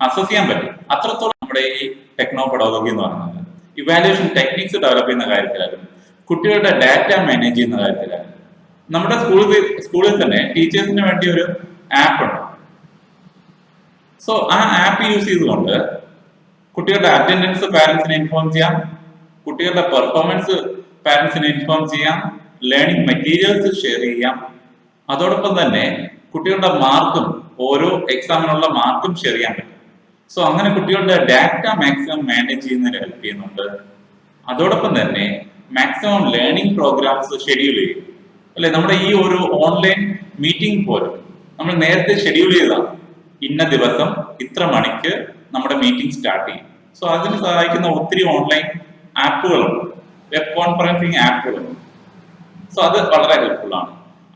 അസസ് ചെയ്യാൻ പറ്റും. അത്രത്തോളം നമ്മുടെ ഈ ടെക്നോപെഡഗോഗി എന്ന് പറയുന്നത് ഇവാലുവേഷൻ ടെക്നിക്സ് ഡെവലപ്പ് ചെയ്യുന്ന കാര്യത്തിലായാലും കുട്ടികളുടെ ഡാറ്റ മാനേജ് ചെയ്യുന്ന കാര്യത്തിലായാലും നമ്മുടെ സ്കൂളിൽ തന്നെ ടീച്ചേഴ്സിന് വേണ്ടി ഒരു ആപ്പ് ഉണ്ട്. സോ ആ ആപ്പ് യൂസ് ചെയ്തുകൊണ്ട് കുട്ടികളുടെ അറ്റൻഡൻസ് പാരന്റ്സിനെ ഇൻഫോം ചെയ്യാം, കുട്ടികളുടെ പെർഫോമൻസ് പാരന്റ്സിനെ ഇൻഫോം ചെയ്യാം, ലേണിംഗ് മെറ്റീരിയൽസ് ഷെയർ ചെയ്യാം. അതോടൊപ്പം തന്നെ കുട്ടികളുടെ മാർക്കും ഓരോ എക്സാമിനുള്ള മാർക്കും ഷെയർ ചെയ്യാൻ പറ്റും. സോ അങ്ങനെ കുട്ടികളുടെ ഡാറ്റ മാക്സിമം മാനേജ് ചെയ്യുന്നതിന് ഹെൽപ്പ് ചെയ്യുന്നുണ്ട്. അതോടൊപ്പം തന്നെ മാക്സിമം ലേണിംഗ് പ്രോഗ്രാംസ് ഷെഡ്യൂൾ ചെയ്യും. അല്ലെ, നമ്മുടെ ഈ ഒരു ഓൺലൈൻ മീറ്റിംഗ് പോലും നമ്മൾ നേരത്തെ ഷെഡ്യൂൾ ചെയ്താൽ ഇന്ന ദിവസം ഇത്ര മണിക്ക് നമ്മുടെ മീറ്റിംഗ് സ്റ്റാർട്ട് ചെയ്യും. സോ അതിന് സഹായിക്കുന്ന ഒത്തിരി ഓൺലൈൻ ആപ്പുകളുണ്ട്, വെബ് കോൺഫറൻസിങ് ആപ്പുകളുണ്ട്. സോ അത് വളരെ ഹെൽപ്ഫുൾ ആണ്.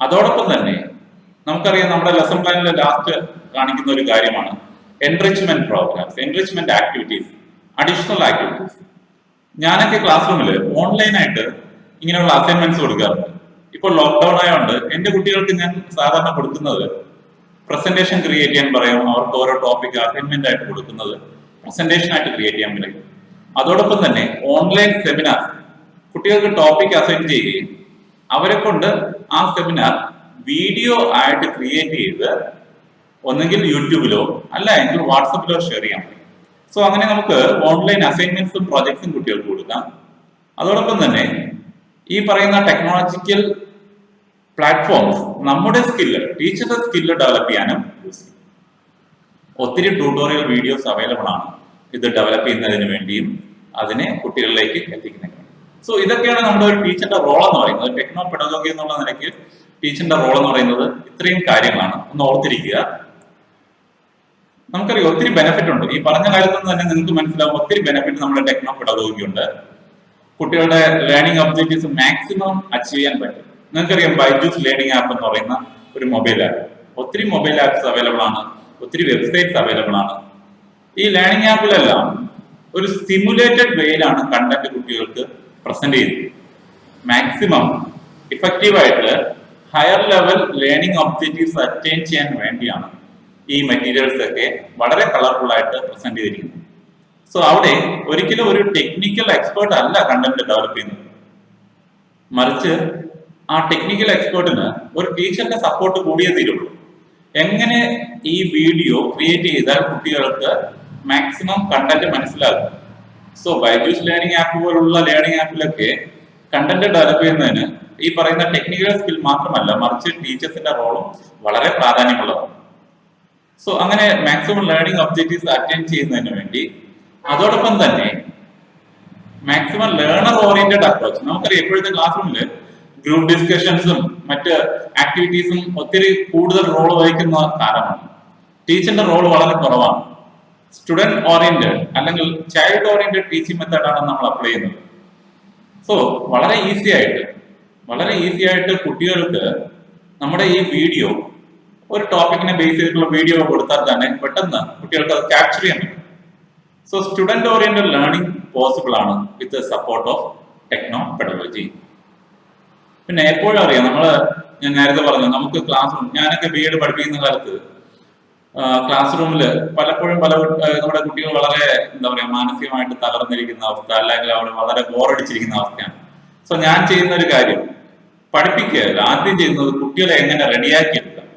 അതോടൊപ്പം തന്നെ നമുക്കറിയാം നമ്മുടെ ലെസൺ പ്ലാനിലെ ലാസ്റ്റ് കാണിക്കുന്ന ഒരു കാര്യമാണ് enrichment programs, enrichment activities, additional activities. ഞാനൊക്കെ ക്ലാസ് റൂമിൽ ഓൺലൈനായിട്ട് ഇങ്ങനെയുള്ള അസൈൻമെന്റ്സ് കൊടുക്കാറുണ്ട്. ഇപ്പോൾ ലോക്ക്ഡൌൺ ആയതുകൊണ്ട് എന്റെ കുട്ടികൾക്ക് ഞാൻ സാധാരണ കൊടുക്കുന്നത് പ്രസന്റേഷൻ ക്രിയേറ്റ് ചെയ്യാൻ പറയും. അവർക്ക് ഓരോ ടോപ്പിക് അസൈൻമെന്റ് ആയിട്ട് കൊടുക്കുന്നത് പ്രസന്റേഷൻ ആയിട്ട് ക്രിയേറ്റ് ചെയ്യാൻ പറയും. അതോടൊപ്പം തന്നെ ഓൺലൈൻ സെമിനാർ കുട്ടികൾക്ക് ടോപ്പിക് അസൈൻ ചെയ്യുകയും അവരെ കൊണ്ട് ആ സെമിനാർ വീഡിയോ ആയിട്ട് ക്രിയേറ്റ് ചെയ്ത് ഒന്നെങ്കിൽ യൂട്യൂബിലോ അല്ല എങ്കിൽ വാട്സപ്പിലോ ഷെയർ ചെയ്യാൻ പറ്റും. സോ അങ്ങനെ നമുക്ക് ഓൺലൈൻ അസൈൻമെന്റ്സും പ്രോജക്ട്സും കുട്ടികൾക്ക് കൊടുക്കാം. അതോടൊപ്പം തന്നെ ഈ പറയുന്ന ടെക്നോളജിക്കൽ പ്ലാറ്റ്ഫോംസ് നമ്മുടെ സ്കില്ല്, ടീച്ചറുടെ സ്കില്ല് ഡെവലപ്പ് ചെയ്യാനും യൂസ് ചെയ്യും. ഒത്തിരി ട്യൂട്ടോറിയൽ വീഡിയോസ് അവൈലബിൾ ആണ് ഇത് ഡെവലപ്പ് ചെയ്യുന്നതിന് വേണ്ടിയും അതിനെ കുട്ടികളിലേക്ക് എത്തിക്കുന്നതിന് വേണ്ടി. സോ ഇതൊക്കെയാണ് നമ്മുടെ ഒരു ടീച്ചറുടെ റോൾ എന്ന് പറയുന്നത്. ടെക്നോപെഡഗോഗി എന്നുള്ള നിലയ്ക്ക് ടീച്ചറിന്റെ റോൾ എന്ന് പറയുന്നത് ഇത്രയും കാര്യങ്ങളാണ്. ഒന്ന് ഓർത്തിരിക്കുക. നമുക്കറിയാം ഒത്തിരി ബെനിഫിറ്റ് ഉണ്ട്. ഈ പറഞ്ഞ കാര്യത്തിൽ നിന്ന് തന്നെ നിങ്ങൾക്ക് മനസ്സിലാവും ഒത്തിരി ബെനിഫിറ്റ് നമ്മുടെ ടെക്നോപെഡഗോഗി ഉണ്ട്. കുട്ടികളുടെ ലേണിംഗ് ഒബ്ജക്റ്റീവ്സ് മാക്സിമം അച്ചീവ് ചെയ്യാൻ പറ്റും. നിങ്ങൾക്കറിയാം ബൈജൂസ് ലേണിംഗ് ആപ്പ് എന്ന് പറയുന്ന ഒരു മൊബൈൽ ആപ്പ്, ഒത്തിരി മൊബൈൽ ആപ്സ് അവൈലബിൾ ആണ്, ഒത്തിരി വെബ്സൈറ്റ്സ് അവൈലബിൾ ആണ്. ഈ ലേണിംഗ് ആപ്പിലെല്ലാം ഒരു സിമുലേറ്റഡ് വേയിലാണ് കണ്ടന്റ് കുട്ടികൾക്ക് പ്രസന്റ് ചെയ്യുന്നത്. മാക്സിമം ഇഫക്റ്റീവായിട്ട് higher level learning objectives attain ചെയ്യാൻ വേണ്ടിയാണ് ഈ മെറ്റീരിയൽസ് ഒക്കെ വളരെ കളർഫുൾ ആയിട്ട് പ്രസന്റ് ചെയ്തിരിക്കുന്നത്. സോ അവിടെ ഒരിക്കലും ഒരു ടെക്നിക്കൽ എക്സ്പേർട്ട് അല്ല കണ്ടന്റ് ഡെവലപ്പ് ചെയ്യുന്നത്, മറിച്ച് ആ ടെക്നിക്കൽ എക്സ്പേർട്ടിന് ഒരു ടീച്ചറിന്റെ സപ്പോർട്ട് കൂടിയേ തീരുള്ളൂ. എങ്ങനെ ഈ വീഡിയോ ക്രിയേറ്റ് ചെയ്താൽ കുട്ടികൾക്ക് മാക്സിമം കണ്ടന്റ് മനസ്സിലാകും. സോ ബൈജൂസ് ലേണിംഗ് ആപ്പ് പോലുള്ള ലേണിംഗ് ആപ്പിലൊക്കെ കണ്ടന്റ് ഡെവലപ്പ് ചെയ്യുന്നതിന് ഈ പറയുന്ന ടെക്നിക്കൽ സ്കിൽ മാത്രമല്ല, മറിച്ച് ടീച്ചേഴ്സിന്റെ റോളും വളരെ പ്രാധാന്യമുള്ളതാണ്. സോ അങ്ങനെ മാക്സിമം ലേണിംഗ് ഒബ്ജക്റ്റീവ്സ് അറ്റൻഡ് ചെയ്യുന്നതിന് വേണ്ടി അതോടൊപ്പം തന്നെ മാക്സിമം ലേണർ ഓറിയന്റഡ് അപ്രോച്ച്. നമുക്കറിയാം ഇപ്പോഴത്തെ ക്ലാസ് റൂമിൽ ഗ്രൂപ്പ് ഡിസ്കഷൻസും മറ്റ് ആക്ടിവിറ്റീസും ഒത്തിരി കൂടുതൽ റോൾ വഹിക്കുന്ന കാലമാണ്. ടീച്ചറിന്റെ റോൾ വളരെ കുറവാണ്. സ്റ്റുഡന്റ് ഓറിയന്റഡ് അല്ലെങ്കിൽ ചൈൽഡ് ഓറിയന്റഡ് ടീച്ചിങ് മെത്തേഡാണ് നമ്മൾ അപ്ലൈ ചെയ്യുന്നത്. സോ വളരെ ഈസി ആയിട്ട് കുട്ടികൾക്ക് നമ്മുടെ ഈ വീഡിയോ ഒരു ടോപ്പിക്കിനെ ബേസ് ചെയ്തിട്ടുള്ള വീഡിയോ കൊടുത്താൽ തന്നെ പെട്ടെന്ന് കുട്ടികൾക്ക് അത് ക്യാപ്ചർ ചെയ്യാൻ പറ്റും. So student oriented learning possible ആണ് with support of techno pedagogy. പിന്നെ എപ്പോഴും അറിയാം, ഞാൻ നേരത്തെ പറഞ്ഞു, നമുക്ക് ക്ലാസ് റൂം, ഞാനൊക്കെ BEd പഠിപ്പിക്കുന്ന കാലത്ത് ക്ലാസ് റൂമിൽ പലപ്പോഴും നമ്മുടെ കുട്ടികൾ വളരെ മാനസികമായിട്ട് തകർന്നിരിക്കുന്ന അവസ്ഥ, അല്ലെങ്കിൽ അവർ വളരെ ബോറടിച്ചിരിക്കുന്ന അവസ്ഥയാണ്. സോ ഞാൻ ചെയ്യുന്ന ഒരു കാര്യം, പഠിപ്പിക്കുക ആദ്യം ചെയ്യുന്നത് കുട്ടികളെ എങ്ങനെ റെഡിയാക്കി എടുക്കാം,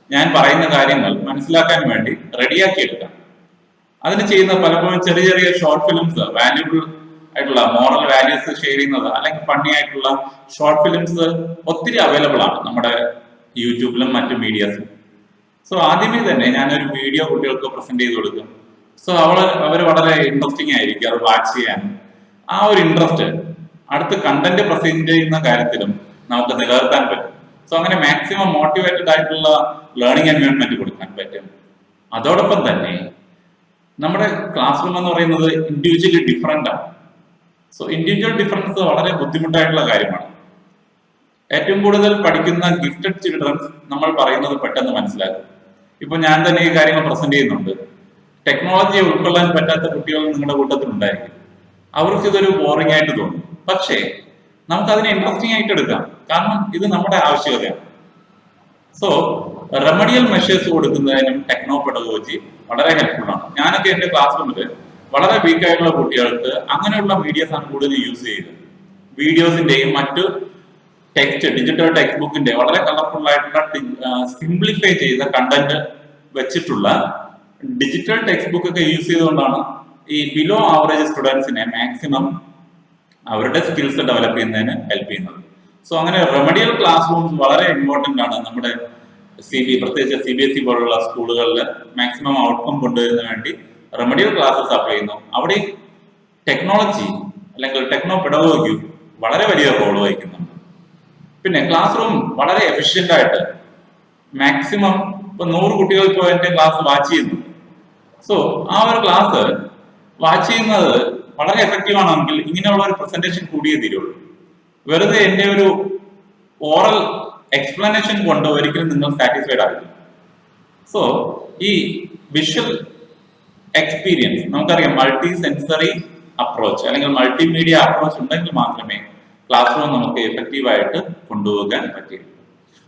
ഞാൻ പറയുന്ന കാര്യങ്ങൾ മനസ്സിലാക്കാൻ വേണ്ടി റെഡിയാക്കി എടുക്കാം. അതിന് ചെയ്യുന്ന പലപ്പോഴും ചെറിയ ചെറിയ ഷോർട്ട് ഫിലിംസ്, വാല്യൂബിൾ ആയിട്ടുള്ള മോറൽ വാല്യൂസ് ഷെയർ ചെയ്യുന്നത്, അല്ലെങ്കിൽ ഫണ്ണി ആയിട്ടുള്ള ഷോർട്ട് ഫിലിംസ് ഒത്തിരി അവൈലബിൾ ആണ് നമ്മുടെ യൂട്യൂബിലും മറ്റു മീഡിയസിലും. സോ ആദ്യമേ തന്നെ ഞാനൊരു വീഡിയോ കുട്ടികൾക്ക് പ്രസന്റ് ചെയ്ത് കൊടുക്കും. സോ അവർ വളരെ ഇൻട്രസ്റ്റിംഗ് ആയിരിക്കും അത് വാച്ച് ചെയ്യാൻ. ആ ഒരു ഇൻട്രസ്റ്റ് അടുത്ത് കണ്ടന്റ് പ്രസന്റ് ചെയ്യുന്ന കാര്യത്തിലും നമുക്ക് നിലനിർത്താൻ പറ്റും. സോ അങ്ങനെ മാക്സിമം മോട്ടിവേറ്റഡ് ആയിട്ടുള്ള ലേണിംഗ് എൻവയോൺമെന്റ് കൊടുക്കാൻ പറ്റും. അതോടൊപ്പം തന്നെ നമ്മുടെ ക്ലാസ് റൂം എന്ന് പറയുന്നത് ഇൻഡിവിജ്വലി ഡിഫറെന്റ് ആണ്. സോ ഇൻഡിവിജ്വൽ ഡിഫറൻസ് വളരെ ബുദ്ധിമുട്ടായിട്ടുള്ള കാര്യമാണ്. ഏറ്റവും കൂടുതൽ പഠിക്കുന്ന ഗിഫ്റ്റഡ് ചിൽഡ്രൻസ് നമ്മൾ പറയുന്നത് പെട്ടെന്ന് മനസ്സിലാക്കും. ഇപ്പൊ ഞാൻ തന്നെ ഈ കാര്യങ്ങൾ പ്രസന്റ് ചെയ്യുന്നുണ്ട്. ടെക്നോളജിയെ ഉൾക്കൊള്ളാൻ പറ്റാത്ത കുട്ടികൾ നിങ്ങളുടെ കൂട്ടത്തിൽ ഉണ്ടായിരിക്കും. അവർക്ക് ഇതൊരു ബോറിംഗ് ആയിട്ട് തോന്നും. പക്ഷേ നമുക്കതിനെ ഇൻട്രസ്റ്റിംഗ് ആയിട്ട് എടുക്കാം, കാരണം ഇത് നമ്മുടെ ആവശ്യകതയാണ്. സോ റെമഡിയൽ മെഷേഴ്സ് കൊടുക്കുന്നതിനും ടെക്നോ പെഡഗോജി വളരെ ഹെൽപ്ഫുൾ ആണ്. ഞാനൊക്കെ എന്റെ ക്ലാസ് റൂമിൽ വളരെ വീക്ക് ആയിട്ടുള്ള കുട്ടികൾക്ക് അങ്ങനെയുള്ള മീഡിയസ് ആണ് കൂടുതൽ യൂസ് ചെയ്തത്. വീഡിയോസിന്റെയും മറ്റു ഡിജിറ്റൽ ടെക്സ്റ്റ് ബുക്കിന്റെ വളരെ കളർഫുൾ ആയിട്ടുള്ള സിംപ്ലിഫൈ ചെയ്ത കണ്ടന്റ് വെച്ചിട്ടുള്ള ഡിജിറ്റൽ ടെക്സ്റ്റ് ബുക്ക് ഒക്കെ യൂസ് ചെയ്തുകൊണ്ടാണ് ഈ ബിലോ ആവറേജ് സ്റ്റുഡൻസിനെ മാക്സിമം അവരുടെ സ്കിൽസ് ഡെവലപ്പ് ചെയ്യുന്നതിന് ഹെൽപ്പ് ചെയ്യുന്നത്. സോ അങ്ങനെ റെമഡിയൽ ക്ലാസ് റൂംസ് വളരെ ഇമ്പോർട്ടന്റ് ആണ്. നമ്മുടെ പ്രത്യേകിച്ച് CBSE പോലുള്ള സ്കൂളുകളിൽ മാക്സിമം ഔട്ട്കം കൊണ്ടുവരുന്നതിന് വേണ്ടി റെമഡിയൽ ക്ലാസ്സസ് അപ്ലൈ ചെയ്യുന്നു. അവിടെ ടെക്നോളജി അല്ലെങ്കിൽ ടെക്നോ പെഡഗോഗി വളരെ വലിയ റോൾ വഹിക്കുന്നുണ്ട്. പിന്നെ ക്ലാസ് റൂം വളരെ എഫിഷ്യന്റ് ആയിട്ട് മാക്സിമം ഇപ്പൊ 100 കുട്ടികൾ ഇപ്പോൾ എന്റെ ക്ലാസ് വാച്ച് ചെയ്യുന്നു. സോ ആ ഒരു ക്ലാസ് വാച്ച് ചെയ്യുന്നത് വളരെ എഫക്റ്റീവ് ആണെങ്കിൽ ഇങ്ങനെയുള്ള ഒരു പ്രസന്റേഷൻ കൂടിയേ തീരുള്ളൂ. വെറുതെ എന്റെ ഒരു ഓറൽ എക്സ്പ്ലനേഷൻ കൊണ്ട് ഒരിക്കലും നിങ്ങൾ സാറ്റിസ്ഫൈഡ് ആകില്ല. സോ ഈ വിഷ്വൽ എക്സ്പീരിയൻസ്, നമുക്കറിയാം മൾട്ടി സെൻസറി അപ്രോച്ച് അല്ലെങ്കിൽ മൾട്ടിമീഡിയ അപ്രോച്ച് ഉണ്ടെങ്കിൽ മാത്രമേ ക്ലാസ് റൂം നമുക്ക് എഫക്റ്റീവായിട്ട് കൊണ്ടുപോകാൻ പറ്റുള്ളൂ.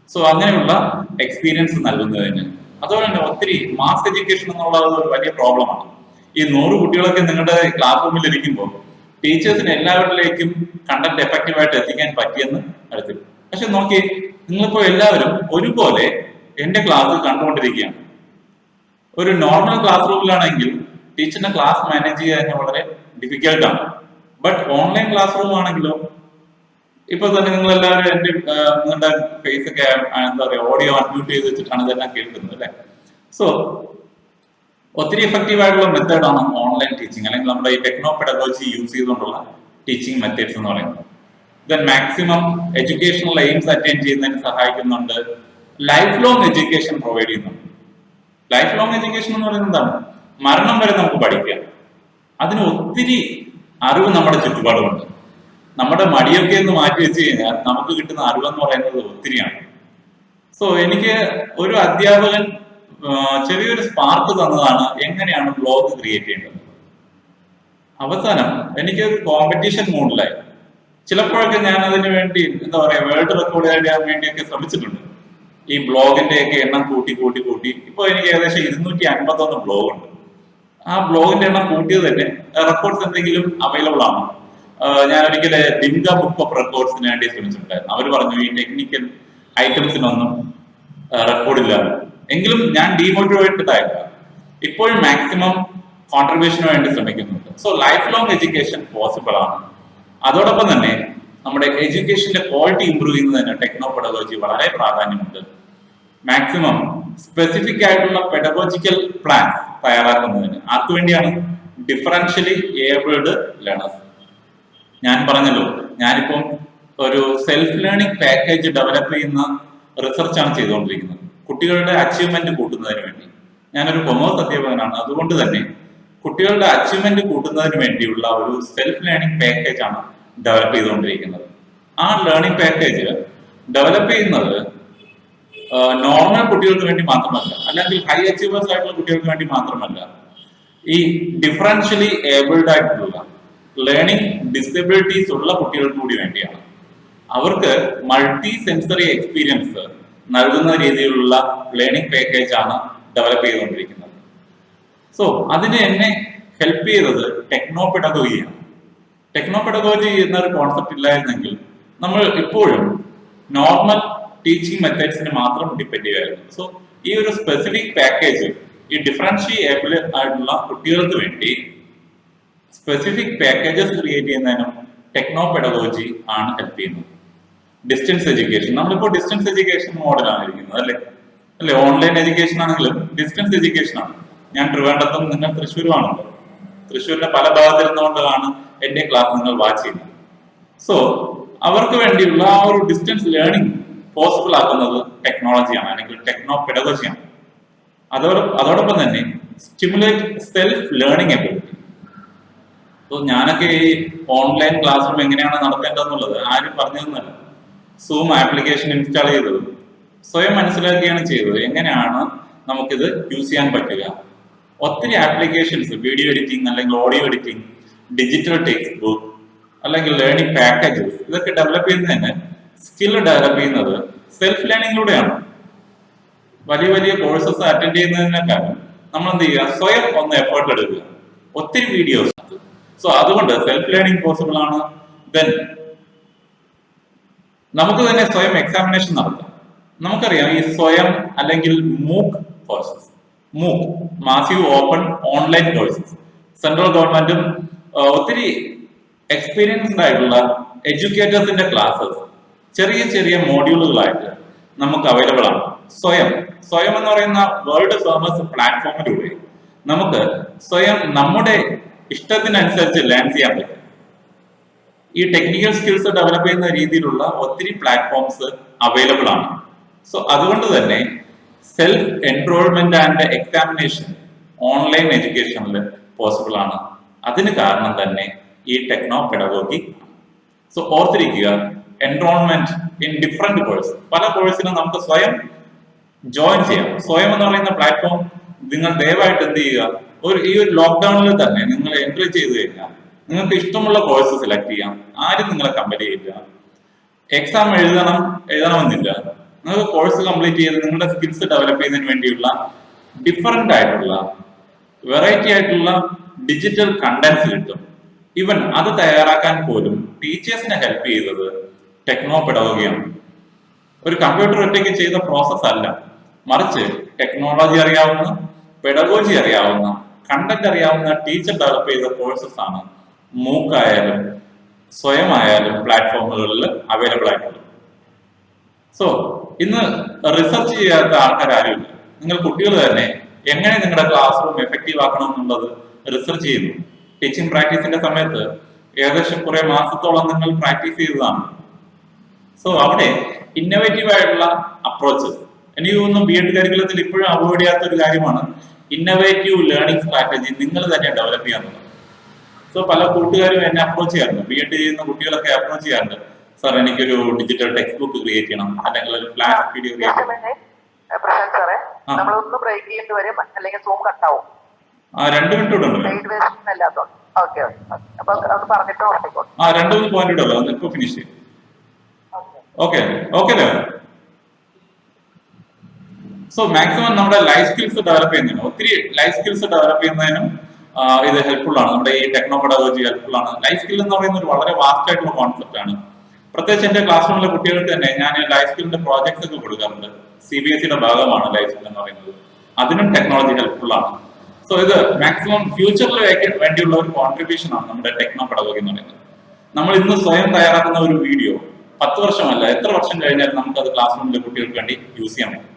സോ അങ്ങനെയുള്ള എക്സ്പീരിയൻസ് നൽകുന്നതിന്, അതുപോലെ തന്നെ ഒത്തിരി മാസ് എഡ്യൂക്കേഷൻ എന്നുള്ളത് ഒരു വലിയ പ്രോബ്ലമാണ്. ഈ 100 കുട്ടികളൊക്കെ നിങ്ങളുടെ ക്ലാസ് റൂമിൽ ഇരിക്കുമ്പോൾ ടീച്ചേഴ്സിന് എല്ലാവരിലേക്കും കണ്ടന്റ് എഫക്റ്റീവായിട്ട് എത്തിക്കാൻ പറ്റിയെന്ന് അറിയത്തില്ല. പക്ഷെ നോക്കി, നിങ്ങളിപ്പോ എല്ലാവരും ഒരുപോലെ എന്റെ ക്ലാസ് കണ്ടുകൊണ്ടിരിക്കുകയാണ്. ഒരു നോർമൽ ക്ലാസ് റൂമിലാണെങ്കിൽ ടീച്ചറിന്റെ ക്ലാസ് മാനേജ് ചെയ്യാൻ വളരെ ഡിഫിക്കൽട്ടാണ്. ബട്ട് ഓൺലൈൻ ക്ലാസ് റൂം ആണെങ്കിലോ ഇപ്പൊ തന്നെ നിങ്ങൾ എല്ലാവരും നിങ്ങളുടെ ഫേസ് ഒക്കെ ഓഡിയോ അൺമ്യൂട്ട് ചെയ്ത് വെച്ചിട്ടാണ് ഇതെല്ലാം കേൾക്കുന്നത് അല്ലെ. സോ ഒത്തിരി എഫക്റ്റീവ് ആയിട്ടുള്ള മെത്തേഡാണ് ഓൺലൈൻ ടീച്ചിങ് അല്ലെങ്കിൽ നമ്മുടെ ഈ ടെക്നോ പെഡഗോജി യൂസ് ചെയ്തുകൊണ്ടുള്ള ടീച്ചിങ് മെത്തേഡ്സ് എന്ന് പറയുന്നത്. Then maximum educational aims attain ചെയ്യുന്നതിന് സഹായിക്കുന്നുണ്ട്. ലൈഫ് ലോങ് എഡ്യൂക്കേഷൻ പ്രൊവൈഡ് ചെയ്യുന്നുണ്ട്. ലൈഫ് ലോങ് എഡ്യൂക്കേഷൻ എന്ന് പറയുന്നത് എന്താണ്? മരണം വരെ നമുക്ക് പഠിക്കാം. അതിന് ഒത്തിരി അറിവ് നമ്മുടെ ചുറ്റുപാടുമുണ്ട്. നമ്മുടെ മടിയൊക്കെ ഒന്ന് മാറ്റി വെച്ച് കഴിഞ്ഞാൽ നമുക്ക് കിട്ടുന്ന അറിവെന്ന് പറയുന്നത് ഒത്തിരിയാണ്. സോ എനിക്ക് ഒരു അധ്യാപകൻ ചെറിയൊരു സ്പാർക്ക് തന്നതാണ് എങ്ങനെയാണ് ബ്ലോഗ് ക്രിയേറ്റ് ചെയ്യേണ്ടത്. അവസാനം എനിക്കൊരു കോമ്പറ്റീഷൻ മൂഡിലായി. ചിലപ്പോഴൊക്കെ ഞാൻ അതിന് വേണ്ടി വേൾഡ് റെക്കോർഡ് നേടാൻ വേണ്ടിയൊക്കെ ശ്രമിച്ചിട്ടുണ്ട്. ഈ ബ്ലോഗിന്റെ ഒക്കെ എണ്ണം കൂട്ടി കൂട്ടി കൂട്ടി ഇപ്പൊ എനിക്ക് ഏകദേശം 251 ബ്ലോഗ് ഉണ്ട്. ആ ബ്ലോഗിന്റെ എണ്ണം കൂട്ടിയത് തന്നെ റെക്കോർഡ്സ് എന്തെങ്കിലും അവൈലബിൾ ആണ്. ഞാൻ ഒരിക്കലും ഡിംഗ ബുക്ക് ഓഫ് റെക്കോർഡ്സിന് വേണ്ടി ശ്രമിച്ചിട്ടുണ്ടായിരുന്നു. അവർ പറഞ്ഞു ഈ ടെക്നിക്കൽ ഐറ്റംസിനൊന്നും റെക്കോർഡില്ല. എങ്കിലും ഞാൻ ഡീമോട്ടിവേറ്റഡ് ആയില്ല. ഇപ്പോഴും മാക്സിമം കോൺട്രിബ്യൂഷന് വേണ്ടി ശ്രമിക്കുന്നുണ്ട്. So life long education possible ആണ്. അതോടൊപ്പം തന്നെ നമ്മുടെ എഡ്യൂക്കേഷന്റെ ക്വാളിറ്റി ഇംപ്രൂവ് ചെയ്യുന്നതിന് ടെക്നോ പെഡഗോജി വളരെ പ്രാധാന്യമുണ്ട്. മാക്സിമം സ്പെസിഫിക് ആയിട്ടുള്ള പെഡഗോജിക്കൽ പ്ലാൻസ് തയ്യാറാക്കുന്നതിന് ആർക്കു വേണ്ടിയാണ്? Differently abled learners. ഞാൻ പറഞ്ഞല്ലോ, ഞാനിപ്പം ഒരു സെൽഫ് ലേണിംഗ് പാക്കേജ് ഡെവലപ്പ് ചെയ്യുന്ന റിസർച്ചാണ് ചെയ്തുകൊണ്ടിരിക്കുന്നത് കുട്ടികളുടെ അച്ചീവ്മെന്റ് കൂട്ടുന്നതിന് വേണ്ടി. ഞാനൊരു കൊമേഴ്സ് അധ്യാപകനാണ്. അതുകൊണ്ട് തന്നെ കുട്ടികളുടെ അച്ചീവ്മെന്റ് കൂട്ടുന്നതിന് വേണ്ടിയുള്ള ഒരു സെൽഫ് ലേണിംഗ് പാക്കേജ് ആണ് ഡെവലപ്പ് ചെയ്തുകൊണ്ടിരിക്കുന്നത്. ആ ലേണിംഗ് പാക്കേജ് ഡെവലപ്പ് ചെയ്യുന്നത് നോർമൽ കുട്ടികൾക്ക് വേണ്ടി മാത്രമല്ല, അല്ലെങ്കിൽ ഹൈ അച്ചീവേഴ്സ് ആയിട്ടുള്ള കുട്ടികൾക്ക് വേണ്ടി മാത്രമല്ല, ഈ ഡിഫറൻഷ്യലി ഏബിൾഡ് ആയിട്ടുള്ള ലേണിംഗ് ഡിസബിലിറ്റീസ് ഉള്ള കുട്ടികൾക്ക് കൂടി വേണ്ടിയാണ്. അവർക്ക് മൾട്ടി സെൻസറി എക്സ്പീരിയൻസ് നൽകുന്ന രീതിയിലുള്ള ലേണിംഗ് പാക്കേജ് ആണ് ഡെവലപ്പ് ചെയ്തുകൊണ്ടിരിക്കുന്നത്. സോ അതിന് എന്നെ ഹെൽപ്പ് ചെയ്തത് ടെക്നോ പെഡഗോജിയാണ്. ടെക്നോ പെഡഗോജി എന്നൊരു കോൺസെപ്റ്റ് ഇല്ലായിരുന്നെങ്കിൽ നമ്മൾ ഇപ്പോഴും നോർമൽ ടീച്ചിങ് മെത്തേഡ്സിന് മാത്രം ഡിപ്പെൻഡ് ചെയ്യുമായിരുന്നു. സോ ഈ ഒരു സ്പെസിഫിക് പാക്കേജ് ഈ ഡിഫറൻഷിയേബിൾ ആയിട്ടുള്ള കുട്ടികൾക്ക് വേണ്ടി സ്പെസിഫിക് പാക്കേജസ് ക്രിയേറ്റ് ചെയ്യുന്നതിനും ടെക്നോ പെഡഗോജി ആണ് ഹെൽപ്പ് ചെയ്യുന്നത്. ഡിസ്റ്റൻസ് എഡ്യൂക്കേഷൻ, നമ്മളിപ്പോൾ ഡിസ്റ്റൻസ് എഡ്യൂക്കേഷൻ മോഡലാണ് ഇരിക്കുന്നത് അല്ലേ? ഓൺലൈൻ എഡ്യൂക്കേഷൻ ആണെങ്കിലും ഡിസ്റ്റൻസ് എഡ്യൂക്കേഷൻ ആണ്. ഞാൻ ട്രിവാൻഡ്രത്തും, നിങ്ങൾ തൃശ്ശൂരുമാണല്ലോ. തൃശ്ശൂരിന്റെ പല ഭാഗത്തിരുന്നുകൊണ്ടാണ് എന്റെ ക്ലാസ് നിങ്ങൾ വാച്ച് ചെയ്യുന്നത്. സോ അവർക്ക് വേണ്ടിയുള്ള ആ ഒരു ഡിസ്റ്റൻസ് ലേണിംഗ് പോസിബിൾ ആക്കുന്നത് ടെക്നോളജിയാണ്, അല്ലെങ്കിൽ ടെക്നോ പെഡഗോജിയാണ്. അതോടൊപ്പം തന്നെ stimulate self learning ability. So ഞാനൊക്കെ ഈ ഓൺലൈൻ ക്ലാസ് റൂം എങ്ങനെയാണ് നടത്തേണ്ടതെന്നുള്ളത് ആരും പറഞ്ഞതെന്നല്ല. സൂം ആപ്ലിക്കേഷൻ ഇൻസ്റ്റാൾ ചെയ്തത് സ്വയം മനസ്സിലാക്കിയാണ് ചെയ്തത്. എങ്ങനെയാണ് നമുക്കിത് യൂസ് ചെയ്യാൻ പറ്റുക? ഒത്തിരി ആപ്ലിക്കേഷൻസ്, വീഡിയോ എഡിറ്റിംഗ് അല്ലെങ്കിൽ audio editing, digital text book അല്ലെങ്കിൽ ലേണിംഗ് പാക്കേജസ്, ഇതൊക്കെ ഡെവലപ്പ് ചെയ്യുന്നതിന് സ്കിൽ ഡെവലപ്പ് ചെയ്യുന്നത് സെൽഫ് ലേണിംഗിലൂടെയാണ്. വലിയ വലിയ കോഴ്സസ് അറ്റൻഡ് ചെയ്യുന്നതിനേക്കാളും നമ്മൾ എന്ത് ചെയ്യുക? സ്വയം ഒന്ന് എഫേർട്ട് എടുക്കുക, ഒത്തിരി വീഡിയോസ്. സോ അതുകൊണ്ട് സെൽഫ് ലേണിംഗ് പോസിബിൾ ആണ്. ദെൻ നമുക്ക് തന്നെ സ്വയം എക്സാമിനേഷൻ നടത്താം. നമുക്കറിയാം ഈ സ്വയം അല്ലെങ്കിൽ മൂക്ക് കോഴ്സസ്, മൂക്ക് massive open online courses central ഗവൺമെന്റും ഒത്തിരി എക്സ്പീരിയൻസ്ഡ് ആയിട്ടുള്ള എഡ്യൂക്കേറ്റേഴ്സിന്റെ ക്ലാസ്സസ് ചെറിയ ചെറിയ മോഡ്യൂളുകളായിട്ട് നമുക്ക് അവൈലബിൾ ആണ്. സ്വയം എന്ന് പറയുന്ന വേൾഡ് ഫേമസ് പ്ലാറ്റ്ഫോമിലൂടെ നമുക്ക് സ്വയം നമ്മുടെ ഇഷ്ടത്തിനനുസരിച്ച് ലേൺ ചെയ്യാൻ പറ്റും. ഈ ടെക്നിക്കൽ സ്കിൽസ് ഡെവലപ്പ് ചെയ്യുന്ന രീതിയിലുള്ള ഒത്തിരി പ്ലാറ്റ്ഫോംസ് അവൈലബിൾ ആണ്. സോ അതുകൊണ്ട് തന്നെ self enrolment and examination online എഡ്യൂക്കേഷനിൽ പോസിബിൾ ആണ്. അതിന് കാരണം തന്നെ ഈ ടെക്നോ പെഡഗോഗി. സോ ഓർത്തിരിക്കുക, എൻറോൾമെന്റ് ഇൻ ഡിഫറെന്റ് കോഴ്സ്, പല കോഴ്സിനും നമുക്ക് സ്വയം ജോയിൻ ചെയ്യാം. സ്വയം എന്ന് പറയുന്ന പ്ലാറ്റ്ഫോം നിങ്ങൾ ദയവായിട്ട് എന്ത് ചെയ്യുക, ഈ ഒരു ലോക്ക്ഡൌണിൽ തന്നെ നിങ്ങൾ എൻട്രി ചെയ്ത് കഴിഞ്ഞാൽ നിങ്ങൾക്ക് ഇഷ്ടമുള്ള കോഴ്സ് സെലക്ട് ചെയ്യാം. ആരും നിങ്ങളെ കമ്പൽ ചെയ്യില്ല. എക്സാം എഴുതണമെന്നില്ല. നിങ്ങൾക്ക് കോഴ്സ് കംപ്ലീറ്റ് ചെയ്ത് നിങ്ങളുടെ സ്കിൽസ് ഡെവലപ്പ് ചെയ്യുന്നതിന് വേണ്ടിയുള്ള ഡിഫറെന്റ് ആയിട്ടുള്ള വെറൈറ്റി ആയിട്ടുള്ള ഡിജിറ്റൽ കണ്ടന്റ്സ് കിട്ടും. ഈവൻ അത് തയ്യാറാക്കാൻ പോലും ടീച്ചേഴ്സിനെ ഹെൽപ്പ് ചെയ്തത് ടെക്നോ പെഡഗോഗിയാണ്. ഒരു കമ്പ്യൂട്ടർ ഒറ്റയ്ക്ക് ചെയ്ത പ്രോസസ് അല്ല, മറിച്ച് ടെക്നോളജി അറിയാവുന്ന, പെഡഗോജി അറിയാവുന്ന, കണ്ടന്റ് അറിയാവുന്ന ടീച്ചർ ഡെവലപ്പ് ചെയ്ത കോഴ്സസ് ആണ് മൂക്കായാലും സ്വയമായാലും പ്ലാറ്റ്ഫോമുകളിൽ അവൈലബിൾ ആയിട്ടുള്ളത്. സോ ഇന്ന് റിസർച്ച് ചെയ്യാത്ത ആൾക്കാരും, നിങ്ങൾ കുട്ടികൾ തന്നെ എങ്ങനെ നിങ്ങളുടെ ക്ലാസ് റൂം എഫക്റ്റീവ് ആക്കണം എന്നുള്ളത് റിസർച്ച് ചെയ്യുന്നു. ടീച്ചിങ് പ്രാക്ടീസിന്റെ സമയത്ത് ഏകദേശം കുറെ മാസത്തോളം നിങ്ങൾ പ്രാക്ടീസ് ചെയ്തതാണ്. സോ അവിടെ ഇന്നോവേറ്റീവ് ആയിട്ടുള്ള അപ്രോച്ചസ്, എനിക്ക് തോന്നുന്നു ബി എഡ് കരിക്കുലത്തിൽ ഇപ്പോഴും അവോയ്ഡ് ചെയ്യാത്ത ഒരു കാര്യമാണ് ഇന്നോവേറ്റീവ് ലേണിംഗ് സ്ട്രാറ്റജി നിങ്ങൾ തന്നെ ഡെവലപ്പ് ചെയ്യാന്നുള്ളത്. സോ പല കൂട്ടുകാരും എന്നെ അപ്രോച്ച് ചെയ്യാറുണ്ട്, ബി എഡ് ചെയ്യുന്ന കുട്ടികളൊക്കെ അപ്രോച്ച് ചെയ്യാറുണ്ട്, സാർ എനിക്കൊരു ഡിജിറ്റൽ ടെക്സ്റ്റ് ബുക്ക് ക്രിയേറ്റ് ചെയ്യണം, അല്ലെങ്കിൽ ഒരു ഫ്ലാഷ് വീഡിയോ ക്രിയേറ്റ് ചെയ്യണം. 2 മിനിറ്റ് ഉണ്ട്. 2-3 പോയിന്റ് ഉണ്ടല്ലോ, ഇപ്പൊ ഫിനിഷ് ചെയ്യും. ഓക്കെ അല്ലേ? സോ മാക്സിമം നമ്മുടെ ലൈഫ് സ്കിൽസ് ഡെവലപ്പ് ചെയ്യുന്നതിനും ഒത്തിരി ലൈഫ് സ്കിൽസ് ഡെവലപ്പ് ചെയ്യുന്നതിനും ഇത് ഹെൽപ്ഫുൾ ആണ്. നമ്മുടെ ഈ ടെക്നോ പെഡഗോജി ഹെൽപ്ഫുൾ ആണ്. ലൈഫ് സ്കിൽ എന്ന് പറയുന്ന ഒരു വളരെ വാസ്റ്റ് ആയിട്ടുള്ള കോൺസെപ്റ്റ് ആണ്. പ്രത്യേകിച്ച് എന്റെ ക്ലാസ് റൂമിലെ കുട്ടികൾക്ക് തന്നെ ഞാൻ ലൈഫ് സ്കിലിന്റെ പ്രോജക്ട്സ് ഒക്കെ കൊടുക്കാറുണ്ട്. CBSE ഭാഗമാണ് ലൈഫ് സ്കിൽ എന്ന് പറയുന്നത്. അതിനും ടെക്നോളജി ഹെൽപ്ഫുൾ ആണ്. സോ ഇത് മാക്സിമം ഫ്യൂച്ചറിൽ വേണ്ടിയുള്ള ഒരു കോൺട്രിബ്യൂഷൻ ആണ് നമ്മുടെ ടെക്നോ പെഡഗോഗി എന്ന് പറയുന്നത്. നമ്മൾ ഇന്ന് സ്വയം തയ്യാറാക്കുന്ന ഒരു വീഡിയോ 10 വർഷമല്ല, എത്ര വർഷം കഴിഞ്ഞാലും നമുക്ക് അത് ക്ലാസ് റൂമിലെ കുട്ടികൾക്ക് വേണ്ടി യൂസ് ചെയ്യാൻ പറ്റും.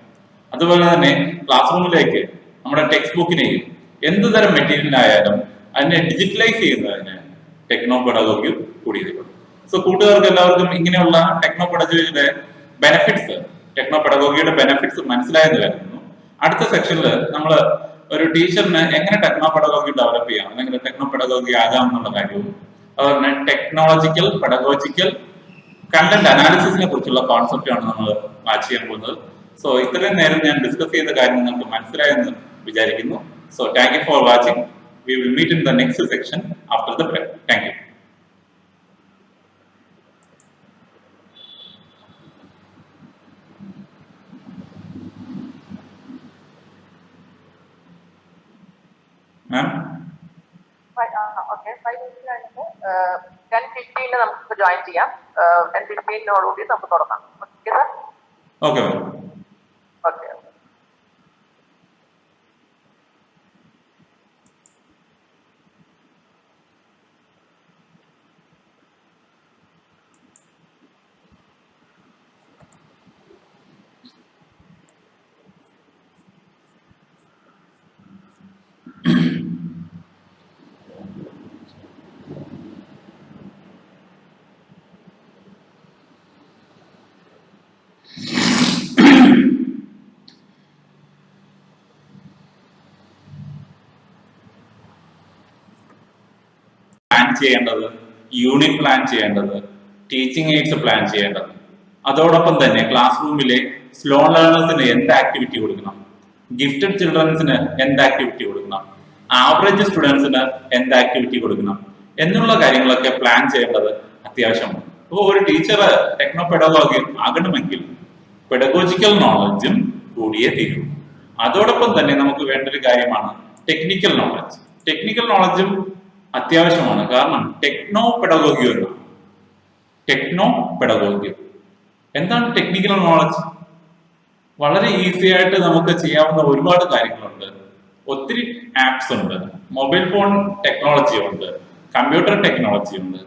അതുപോലെ തന്നെ ക്ലാസ് റൂമിലേക്ക് നമ്മുടെ ടെക്സ്റ്റ് ബുക്കിനെയും എന്ത് തരം മെറ്റീരിയലിനായാലും അതിനെ ഡിജിറ്റലൈസ് ചെയ്യുന്നതിന് ടെക്നോ പെഡഗോഗി കൂടിയതുള്ളൂ. സോ കൂട്ടുകാർക്ക് എല്ലാവർക്കും ഇങ്ങനെയുള്ള ടെക്നോ പെഡഗോഗിയുടെ ബെനിഫിറ്റ്സ് മനസ്സിലായെന്ന് കരുതുന്നു. അടുത്ത സെക്ഷനിൽ നമ്മൾ ഒരു ടീച്ചറിന് എങ്ങനെ ടെക്നോ പെഡഗോഗി ഡെവലപ്പ് ചെയ്യാം, അല്ലെങ്കിൽ ടെക്നോ പെഡഗോഗി ആകാം എന്നുള്ള കാര്യവും, അതുപോലെ ടെക്നോളജിക്കൽ പെഡഗോജിക്കൽ കണ്ടന്റ് അനാലിസിസിനെ കുറിച്ചുള്ള കോൺസെപ്റ്റാണ് നമ്മൾ വാച്ച് ചെയ്യാൻ പോകുന്നത്. സോ ഇത്രയും നേരം ഞാൻ ഡിസ്കസ് ചെയ്ത കാര്യം നിങ്ങൾക്ക് മനസ്സിലായെന്ന് വിചാരിക്കുന്നു. So thank you for watching. We will meet in the next section after the break. Thank you. Ma'am 10:15 നമുക്ക് ജോയിൻ ചെയ്യാം. 10:15 നമുക്ക് തുടങ്ങാം. Okay ma'am. ഓക്കെ. ചെയ്യേണ്ടത്, യൂണിറ്റ് പ്ലാൻ ചെയ്യേണ്ടത്, ടീച്ചിങ് എയ്ഡ്സ് പ്ലാൻ ചെയ്യേണ്ടത്, അതോടൊപ്പം തന്നെ ക്ലാസ് റൂമിലെ സ്ലോ ലേണേഴ്സിന് എന്ത് ആക്ടിവിറ്റി കൊടുക്കണം, ഗിഫ്റ്റഡ് ചിൽഡ്രൻസിന് എന്ത് ആക്ടിവിറ്റി കൊടുക്കണം, ആവറേജ് സ്റ്റുഡൻസിന് എന്ത് ആക്ടിവിറ്റി കൊടുക്കണം എന്നുള്ള കാര്യങ്ങളൊക്കെ പ്ലാൻ ചെയ്യേണ്ടത് അത്യാവശ്യമാണ്. അപ്പോൾ ഒരു ടീച്ചർ ടെക്നോ പെഡഗോഗി ആകണമെങ്കിൽ പെഡഗോജിക്കൽ നോളജും കൂടിയേ തീരും. അതോടൊപ്പം തന്നെ നമുക്ക് വേണ്ട ഒരു കാര്യമാണ് ടെക്നിക്കൽ നോളജ്. ടെക്നിക്കൽ നോളജും അത്യാവശ്യമാണ്. കാരണം ടെക്നോ പെഡഗോഗി എന്താണ് ടെക്നിക്കൽ നോളജ്? വളരെ ഈസി ആയിട്ട് നമുക്ക് ചെയ്യാവുന്ന ഒരുപാട് കാര്യങ്ങളുണ്ട്. ഒത്തിരി ആപ്സ് ഉണ്ട്, മൊബൈൽ ഫോൺ ടെക്നോളജി ഉണ്ട്, കമ്പ്യൂട്ടർ ടെക്നോളജി ഉണ്ട്.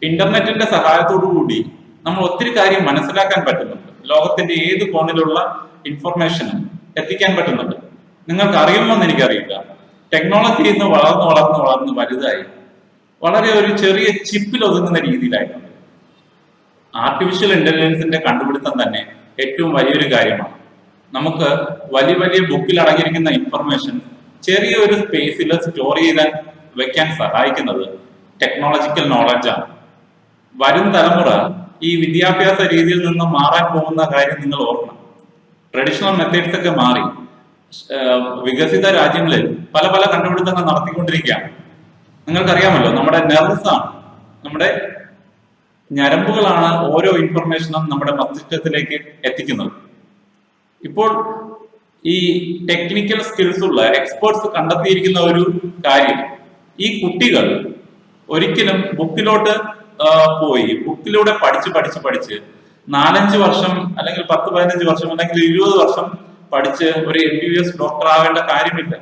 ഇന്റർനെറ്റിന്റെ സഹായത്തോടു കൂടി നമ്മൾ ഒത്തിരി കാര്യം മനസ്സിലാക്കാൻ പറ്റുന്നുണ്ട്. ലോകത്തിന്റെ ഏത് കോണിലുള്ള ഇൻഫർമേഷനും എത്തിക്കാൻ പറ്റുന്നുണ്ട്. നിങ്ങൾക്ക് അറിയുമെന്ന് എനിക്കറിയില്ല, ടെക്നോളജി ഇന്ന് വളർന്ന് വലുതായി വളരെ ഒരു ചെറിയ ചിപ്പിൽ ഒതുങ്ങുന്ന രീതിയിലായിട്ടുണ്ട്. ആർട്ടിഫിഷ്യൽ ഇന്റലിജൻസിന്റെ കണ്ടുപിടുത്തം തന്നെ ഏറ്റവും വലിയൊരു കാര്യമാണ്. നമുക്ക് വലിയ വലിയ ബുക്കിൽ അടങ്ങിയിരിക്കുന്ന ഇൻഫർമേഷൻ ചെറിയ ഒരു സ്പേസിൽ സ്റ്റോർ ചെയ്താൽ വെക്കാൻ സഹായിക്കുന്നത് ടെക്നോളജിക്കൽ നോളജാണ്. വരും തലമുറ ഈ വിദ്യാഭ്യാസ രീതിയിൽ നിന്ന് മാറാൻ പോകുന്ന കാര്യം നിങ്ങൾ ഓർക്കണം. ട്രഡീഷണൽ മെത്തേഡ്സ് ഒക്കെ മാറി വികസിത രാജ്യങ്ങളിൽ പല പല കണ്ടുപിടുത്തങ്ങൾ നടത്തിക്കൊണ്ടിരിക്കുകയാണ്. നിങ്ങൾക്കറിയാമല്ലോ, നമ്മുടെ നെർവ്സ് ആണ്, നമ്മുടെ ഞരമ്പുകളാണ് ഓരോ ഇൻഫർമേഷനും നമ്മുടെ മസ്തിഷ്കത്തിലേക്ക് എത്തിക്കുന്നത്. ഇപ്പോൾ ഈ ടെക്നിക്കൽ സ്കിൽസ് ഉള്ള എക്സ്പേർട്സ് കണ്ടെത്തിയിരിക്കുന്ന ഒരു കാര്യം, ഈ കുട്ടികൾ ഒരിക്കലും ബുക്കിലോട്ട് പോയി ബുക്കിലൂടെ പഠിച്ച് 4-5 വർഷം അല്ലെങ്കിൽ 10-15 വർഷം അല്ലെങ്കിൽ 20 വർഷം പഠിച്ച് ഒരു MBBS ഡോക്ടർ ആവേണ്ട കാര്യമില്ല.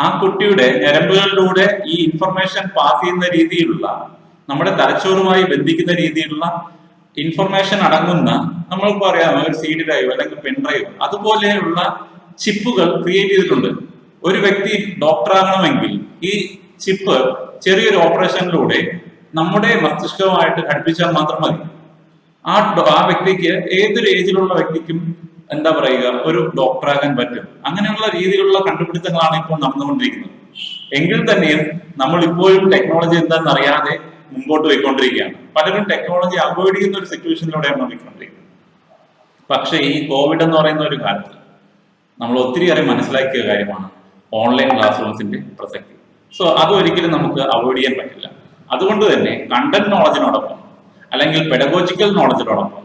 ആ കുട്ടിയുടെ ഞരമ്പുകളിലൂടെ ഈ ഇൻഫർമേഷൻ പാസ് ചെയ്യുന്ന രീതിയിലുള്ള, നമ്മുടെ തലച്ചോറുമായി ബന്ധിക്കുന്ന രീതിയിലുള്ള ഇൻഫർമേഷൻ അടങ്ങുന്ന, നമ്മൾക്ക് അറിയാം ഒരു CD ഡ്രൈവ് അല്ലെങ്കിൽ പെൻ ഡ്രൈവ്, അതുപോലെയുള്ള ചിപ്പുകൾ ക്രിയേറ്റ് ചെയ്തിട്ടുണ്ട്. ഒരു വ്യക്തി ഡോക്ടർ ആകണമെങ്കിൽ ഈ ചിപ്പ് ചെറിയൊരു ഓപ്പറേഷനിലൂടെ നമ്മുടെ മസ്തിഷ്കവുമായിട്ട് ഘടിപ്പിച്ചാൽ മാത്രം മതി. ആ വ്യക്തിക്ക് ഏതൊരു ഏജിലുള്ള വ്യക്തിക്കും എന്താ പറയുക, ഒരു ഡോക്ടറാകാൻ പറ്റും. അങ്ങനെയുള്ള രീതിയിലുള്ള കണ്ടുപിടുത്തങ്ങളാണ് ഇപ്പോൾ നടന്നുകൊണ്ടിരിക്കുന്നത്. എങ്കിൽ തന്നെയും നമ്മൾ ഇപ്പോഴും ടെക്നോളജി എന്താണെന്ന് അറിയാതെ മുമ്പോട്ട് പോയിക്കൊണ്ടിരിക്കുകയാണ്. പലരും ടെക്നോളജി അവോയ്ഡ് ചെയ്യുന്ന ഒരു സിറ്റുവേഷനിലൂടെയാണ് പോയിക്കൊണ്ടിരിക്കുന്നത്. പക്ഷേ ഈ കോവിഡ് എന്ന് പറയുന്ന ഒരു കാലത്ത് നമ്മൾ ഒത്തിരി മനസ്സിലാക്കിയ കാര്യമാണ് ഓൺലൈൻ ക്ലാസ് റൂംസിന്റെ പ്രസക്തി. സോ അതൊരിക്കലും നമുക്ക് അവോയ്ഡ് ചെയ്യാൻ പറ്റില്ല. അതുകൊണ്ട് തന്നെ കണ്ടന്റ് നോളജിനോടൊപ്പം അല്ലെങ്കിൽ പെഡഗോജിക്കൽ നോളജിനോടൊപ്പം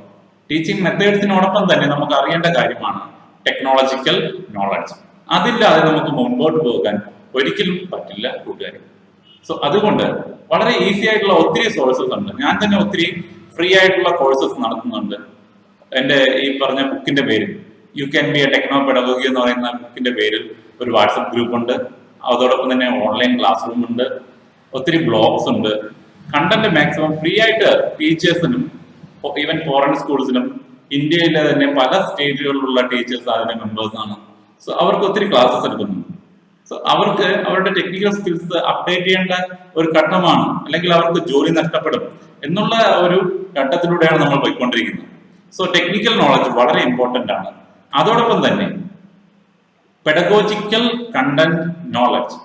ടീച്ചിങ് മെത്തേഡ്സിനോടൊപ്പം തന്നെ നമുക്ക് അറിയേണ്ട കാര്യമാണ് ടെക്നോളജിക്കൽ നോളജ്. അതില്ലാതെ നമുക്ക് മുൻപോട്ട് പോകാൻ ഒരിക്കലും പറ്റില്ല കൂട്ടുകാരെ. സോ അതുകൊണ്ട് വളരെ ഈസി ആയിട്ടുള്ള ഒത്തിരി സോഴ്സസ് ഉണ്ട്. ഞാൻ തന്നെ ഒത്തിരി ഫ്രീ ആയിട്ടുള്ള കോഴ്സസ് നടത്തുന്നുണ്ട്. എൻ്റെ ഈ പറഞ്ഞ ബുക്കിന്റെ പേരിൽ you can be A techno pedagogy എന്ന് പറയുന്ന ബുക്കിന്റെ പേരിൽ ഒരു വാട്സപ്പ് ഗ്രൂപ്പ് ഉണ്ട്. അതോടൊപ്പം തന്നെ ഓൺലൈൻ ക്ലാസ് റൂം ഉണ്ട്, ഒത്തിരി ബ്ലോഗ്സ് ഉണ്ട്. കണ്ടന്റ് മാക്സിമം ഫ്രീ ആയിട്ട് ടീച്ചേഴ്സിനും ഈവൻ ഫോറിൻ സ്കൂൾസിനും ഇന്ത്യയിലെ തന്നെ പല സ്റ്റേറ്റുകളിലുള്ള ടീച്ചേഴ്സ് അതിന്റെ മെമ്പേഴ്സ് ആണ്. സോ അവർക്ക് ഒത്തിരി ക്ലാസ്സസ് എടുക്കുന്നുണ്ട്. സോ അവർക്ക് അവരുടെ ടെക്നിക്കൽ സ്കിൽസ് അപ്ഡേറ്റ് ചെയ്യേണ്ട ഒരു ഘട്ടമാണ്, അല്ലെങ്കിൽ അവർക്ക് ജോലി നഷ്ടപ്പെടും എന്നുള്ള ഒരു ഘട്ടത്തിലൂടെയാണ് നമ്മൾ പോയിക്കൊണ്ടിരിക്കുന്നത്. സോ ടെക്നിക്കൽ നോളജ് വളരെ ഇമ്പോർട്ടൻ്റ് ആണ്. അതോടൊപ്പം തന്നെ pedagogical content knowledge,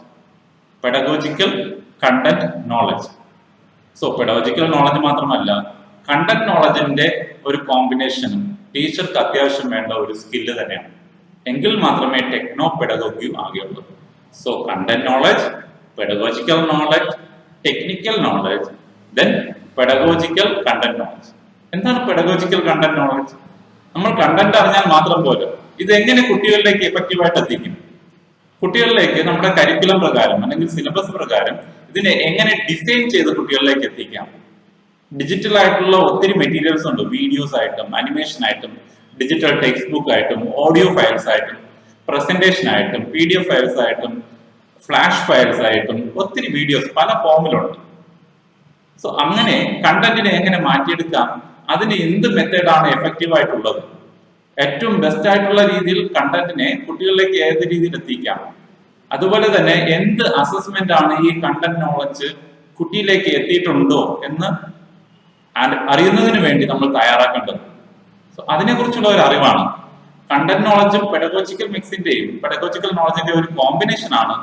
pedagogical content knowledge. So pedagogical knowledge മാത്രമല്ല, കണ്ടന്റ് നോളജിന്റെ ഒരു കോമ്പിനേഷനും ടീച്ചർക്ക് അത്യാവശ്യം വേണ്ട ഒരു സ്കില്ല് തന്നെയാണ്. എങ്കിൽ മാത്രമേ ടെക്നോ പെഡഗോഗി ആകുകയുള്ളൂ. So content knowledge, pedagogical knowledge, technical knowledge, then pedagogical content knowledge. എന്താണ് പെഡഗോജിക്കൽ കണ്ടന്റ് നോളജ്? നമ്മൾ കണ്ടന്റ് അറിഞ്ഞാൽ മാത്രം പോലും ഇത് എങ്ങനെ കുട്ടികളിലേക്ക് എഫക്റ്റീവായിട്ട് എത്തിക്കും? കുട്ടികളിലേക്ക് നമ്മുടെ കരിക്കുലം പ്രകാരം അല്ലെങ്കിൽ സിലബസ് പ്രകാരം ഇതിനെ എങ്ങനെ ഡിസൈൻ ചെയ്ത് കുട്ടികളിലേക്ക് എത്തിക്കാം? ഡിജിറ്റൽ ആയിട്ടുള്ള ഒത്തിരി മെറ്റീരിയൽസ് ഉണ്ട്. വീഡിയോസ് ആയിട്ടും അനിമേഷൻ ആയിട്ടും ഡിജിറ്റൽ ടെക്സ്റ്റ് ബുക്ക് ആയിട്ടും ഓഡിയോ ഫയൽസ് ആയിട്ടും പ്രസന്റേഷൻ ആയിട്ടും PDF ഫയൽസ് ആയിട്ടും ഫ്ലാഷ് ഫയൽസ് ആയിട്ടും ഒത്തിരി വീഡിയോസ് പല ഫോമിലുണ്ട്. സോ അങ്ങനെ കണ്ടന്റിനെ എങ്ങനെ മാറ്റിയെടുക്കാം, അതിന് എന്ത് മെത്തേഡാണ് എഫക്റ്റീവ് ആയിട്ടുള്ളത്, ഏറ്റവും ബെസ്റ്റ് ആയിട്ടുള്ള രീതിയിൽ കണ്ടന്റിനെ കുട്ടികളിലേക്ക് ഏത് രീതിയിൽ എത്തിക്കാം, അതുപോലെ തന്നെ എന്ത് അസസ്മെന്റ് ആണ് ഈ കണ്ടന്റ് നോളജ് കുട്ടിയിലേക്ക് എത്തിയിട്ടുണ്ടോ എന്ന് അറിയുന്നതിന് വേണ്ടി നമ്മൾ തയ്യാറാക്കേണ്ടത്. സോ അതിനെക്കുറിച്ചുള്ള ഒരു അറിവാണ് കണ്ടന്റ് നോളജും പെഡഗോജിക്കൽ മിക്സിന്റെയും പെഡഗോജിക്കൽ നോളജിന്റെ ഒരു കോമ്പിനേഷൻ ആണ്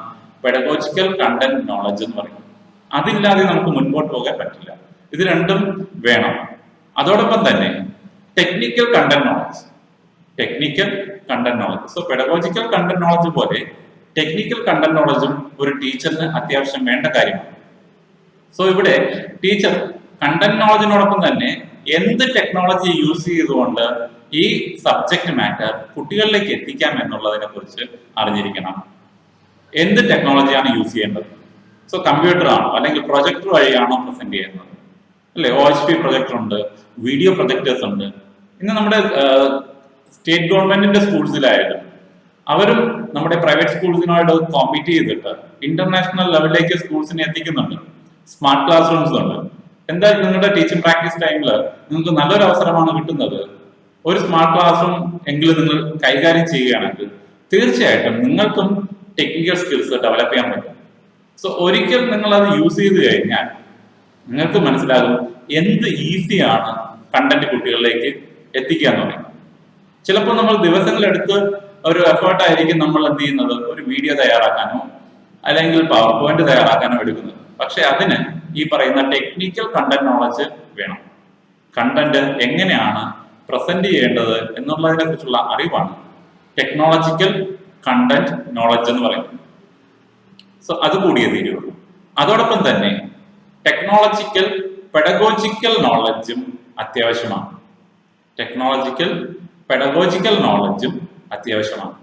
പെഡഗോജിക്കൽ കണ്ടന്റ് നോളജ് എന്ന് പറയുന്നത്. അതില്ലാതെ നമുക്ക് മുൻപോട്ട് പോകാൻ പറ്റില്ല. ഇത് രണ്ടും വേണം. അതോടൊപ്പം തന്നെ technical content knowledge, technical content knowledge. So pedagogical content knowledge പോലെ ടെക്നിക്കൽ കണ്ടന്റ് നോളജും ഒരു ടീച്ചറിന് അത്യാവശ്യം വേണ്ട കാര്യമാണ്. സോ ഇവിടെ ടീച്ചർ കണ്ടന്റ് നോളജിനോടൊപ്പം തന്നെ എന്ത് ടെക്നോളജി യൂസ് ചെയ്തുകൊണ്ട് ഈ സബ്ജക്ട് മാറ്റർ കുട്ടികളിലേക്ക് എത്തിക്കാം എന്നുള്ളതിനെ കുറിച്ച് അറിഞ്ഞിരിക്കണം. എന്ത് ടെക്നോളജിയാണ് യൂസ് ചെയ്യേണ്ടത്? സോ കമ്പ്യൂട്ടർ ആണോ അല്ലെങ്കിൽ പ്രൊജക്ടർ വഴിയാണോ പ്രസന്റ് ചെയ്യുന്നത്? അല്ലെ, OHP പ്രൊജക്ടർ ഉണ്ട്, വീഡിയോ പ്രൊജക്ടേഴ്സ് ഉണ്ട്. ഇന്ന് നമ്മുടെ സ്റ്റേറ്റ് ഗവൺമെന്റിന്റെ സ്കൂൾസിലായാലും അവരും നമ്മുടെ പ്രൈവറ്റ് സ്കൂൾസിനോട് കോമ്പീറ്റ് ചെയ്തിട്ട് ഇന്റർനാഷണൽ ലെവലിലേക്ക് സ്കൂൾസിനെ എത്തിക്കുന്നുണ്ട്. സ്മാർട്ട് ക്ലാസ് റൂംസ് ഉണ്ട്. എന്തായാലും നിങ്ങളുടെ ടീച്ചിങ് പ്രാക്ടീസ് ടൈമിൽ നിങ്ങൾക്ക് നല്ലൊരു അവസരമാണ് കിട്ടുന്നത്. ഒരു സ്മാർട്ട് ക്ലാസ് റൂം എങ്കിലും നിങ്ങൾ കൈകാര്യം ചെയ്യുകയാണെങ്കിൽ തീർച്ചയായിട്ടും നിങ്ങൾക്കും ടെക്നിക്കൽ സ്കിൽസ് ഡെവലപ്പ് ചെയ്യാൻ പറ്റും. സോ ഒരിക്കൽ നിങ്ങൾ അത് യൂസ് ചെയ്ത് കഴിഞ്ഞാൽ നിങ്ങൾക്ക് മനസ്സിലാകും എന്ത് ഈസിയാണ് കണ്ടന്റ് കുട്ടികളിലേക്ക് എത്തിക്കുക എന്ന് പറയുന്നത്. ചിലപ്പോൾ നമ്മൾ ദിവസങ്ങളെടുത്ത് ഒരു എഫേർട്ടായിരിക്കും നമ്മൾ എന്ത് ചെയ്യുന്നത്, ഒരു വീഡിയോ തയ്യാറാക്കാനോ അല്ലെങ്കിൽ പവർ പോയിന്റ് തയ്യാറാക്കാനോ എടുക്കുന്നത്. പക്ഷെ അതിന് ഈ പറയുന്ന ടെക്നിക്കൽ കണ്ടന്റ് നോളജ് വേണം. കണ്ടന്റ് എങ്ങനെയാണ് പ്രസന്റ് ചെയ്യേണ്ടത് എന്നുള്ളതിനെ കുറിച്ചുള്ള അറിവാണ് ടെക്നോളജിക്കൽ കണ്ടന്റ് നോളജ് എന്ന് പറയുന്നത്. സോ അത് കൂടിയേ തീരുള്ളൂ. അതോടൊപ്പം തന്നെ ടെക്നോളജിക്കൽ പെഡഗോജിക്കൽ നോളജും അത്യാവശ്യമാണ്. ടെക്നോളജിക്കൽ പെഡഗോജിക്കൽ നോളജും അത്യാവശ്യമാണ്.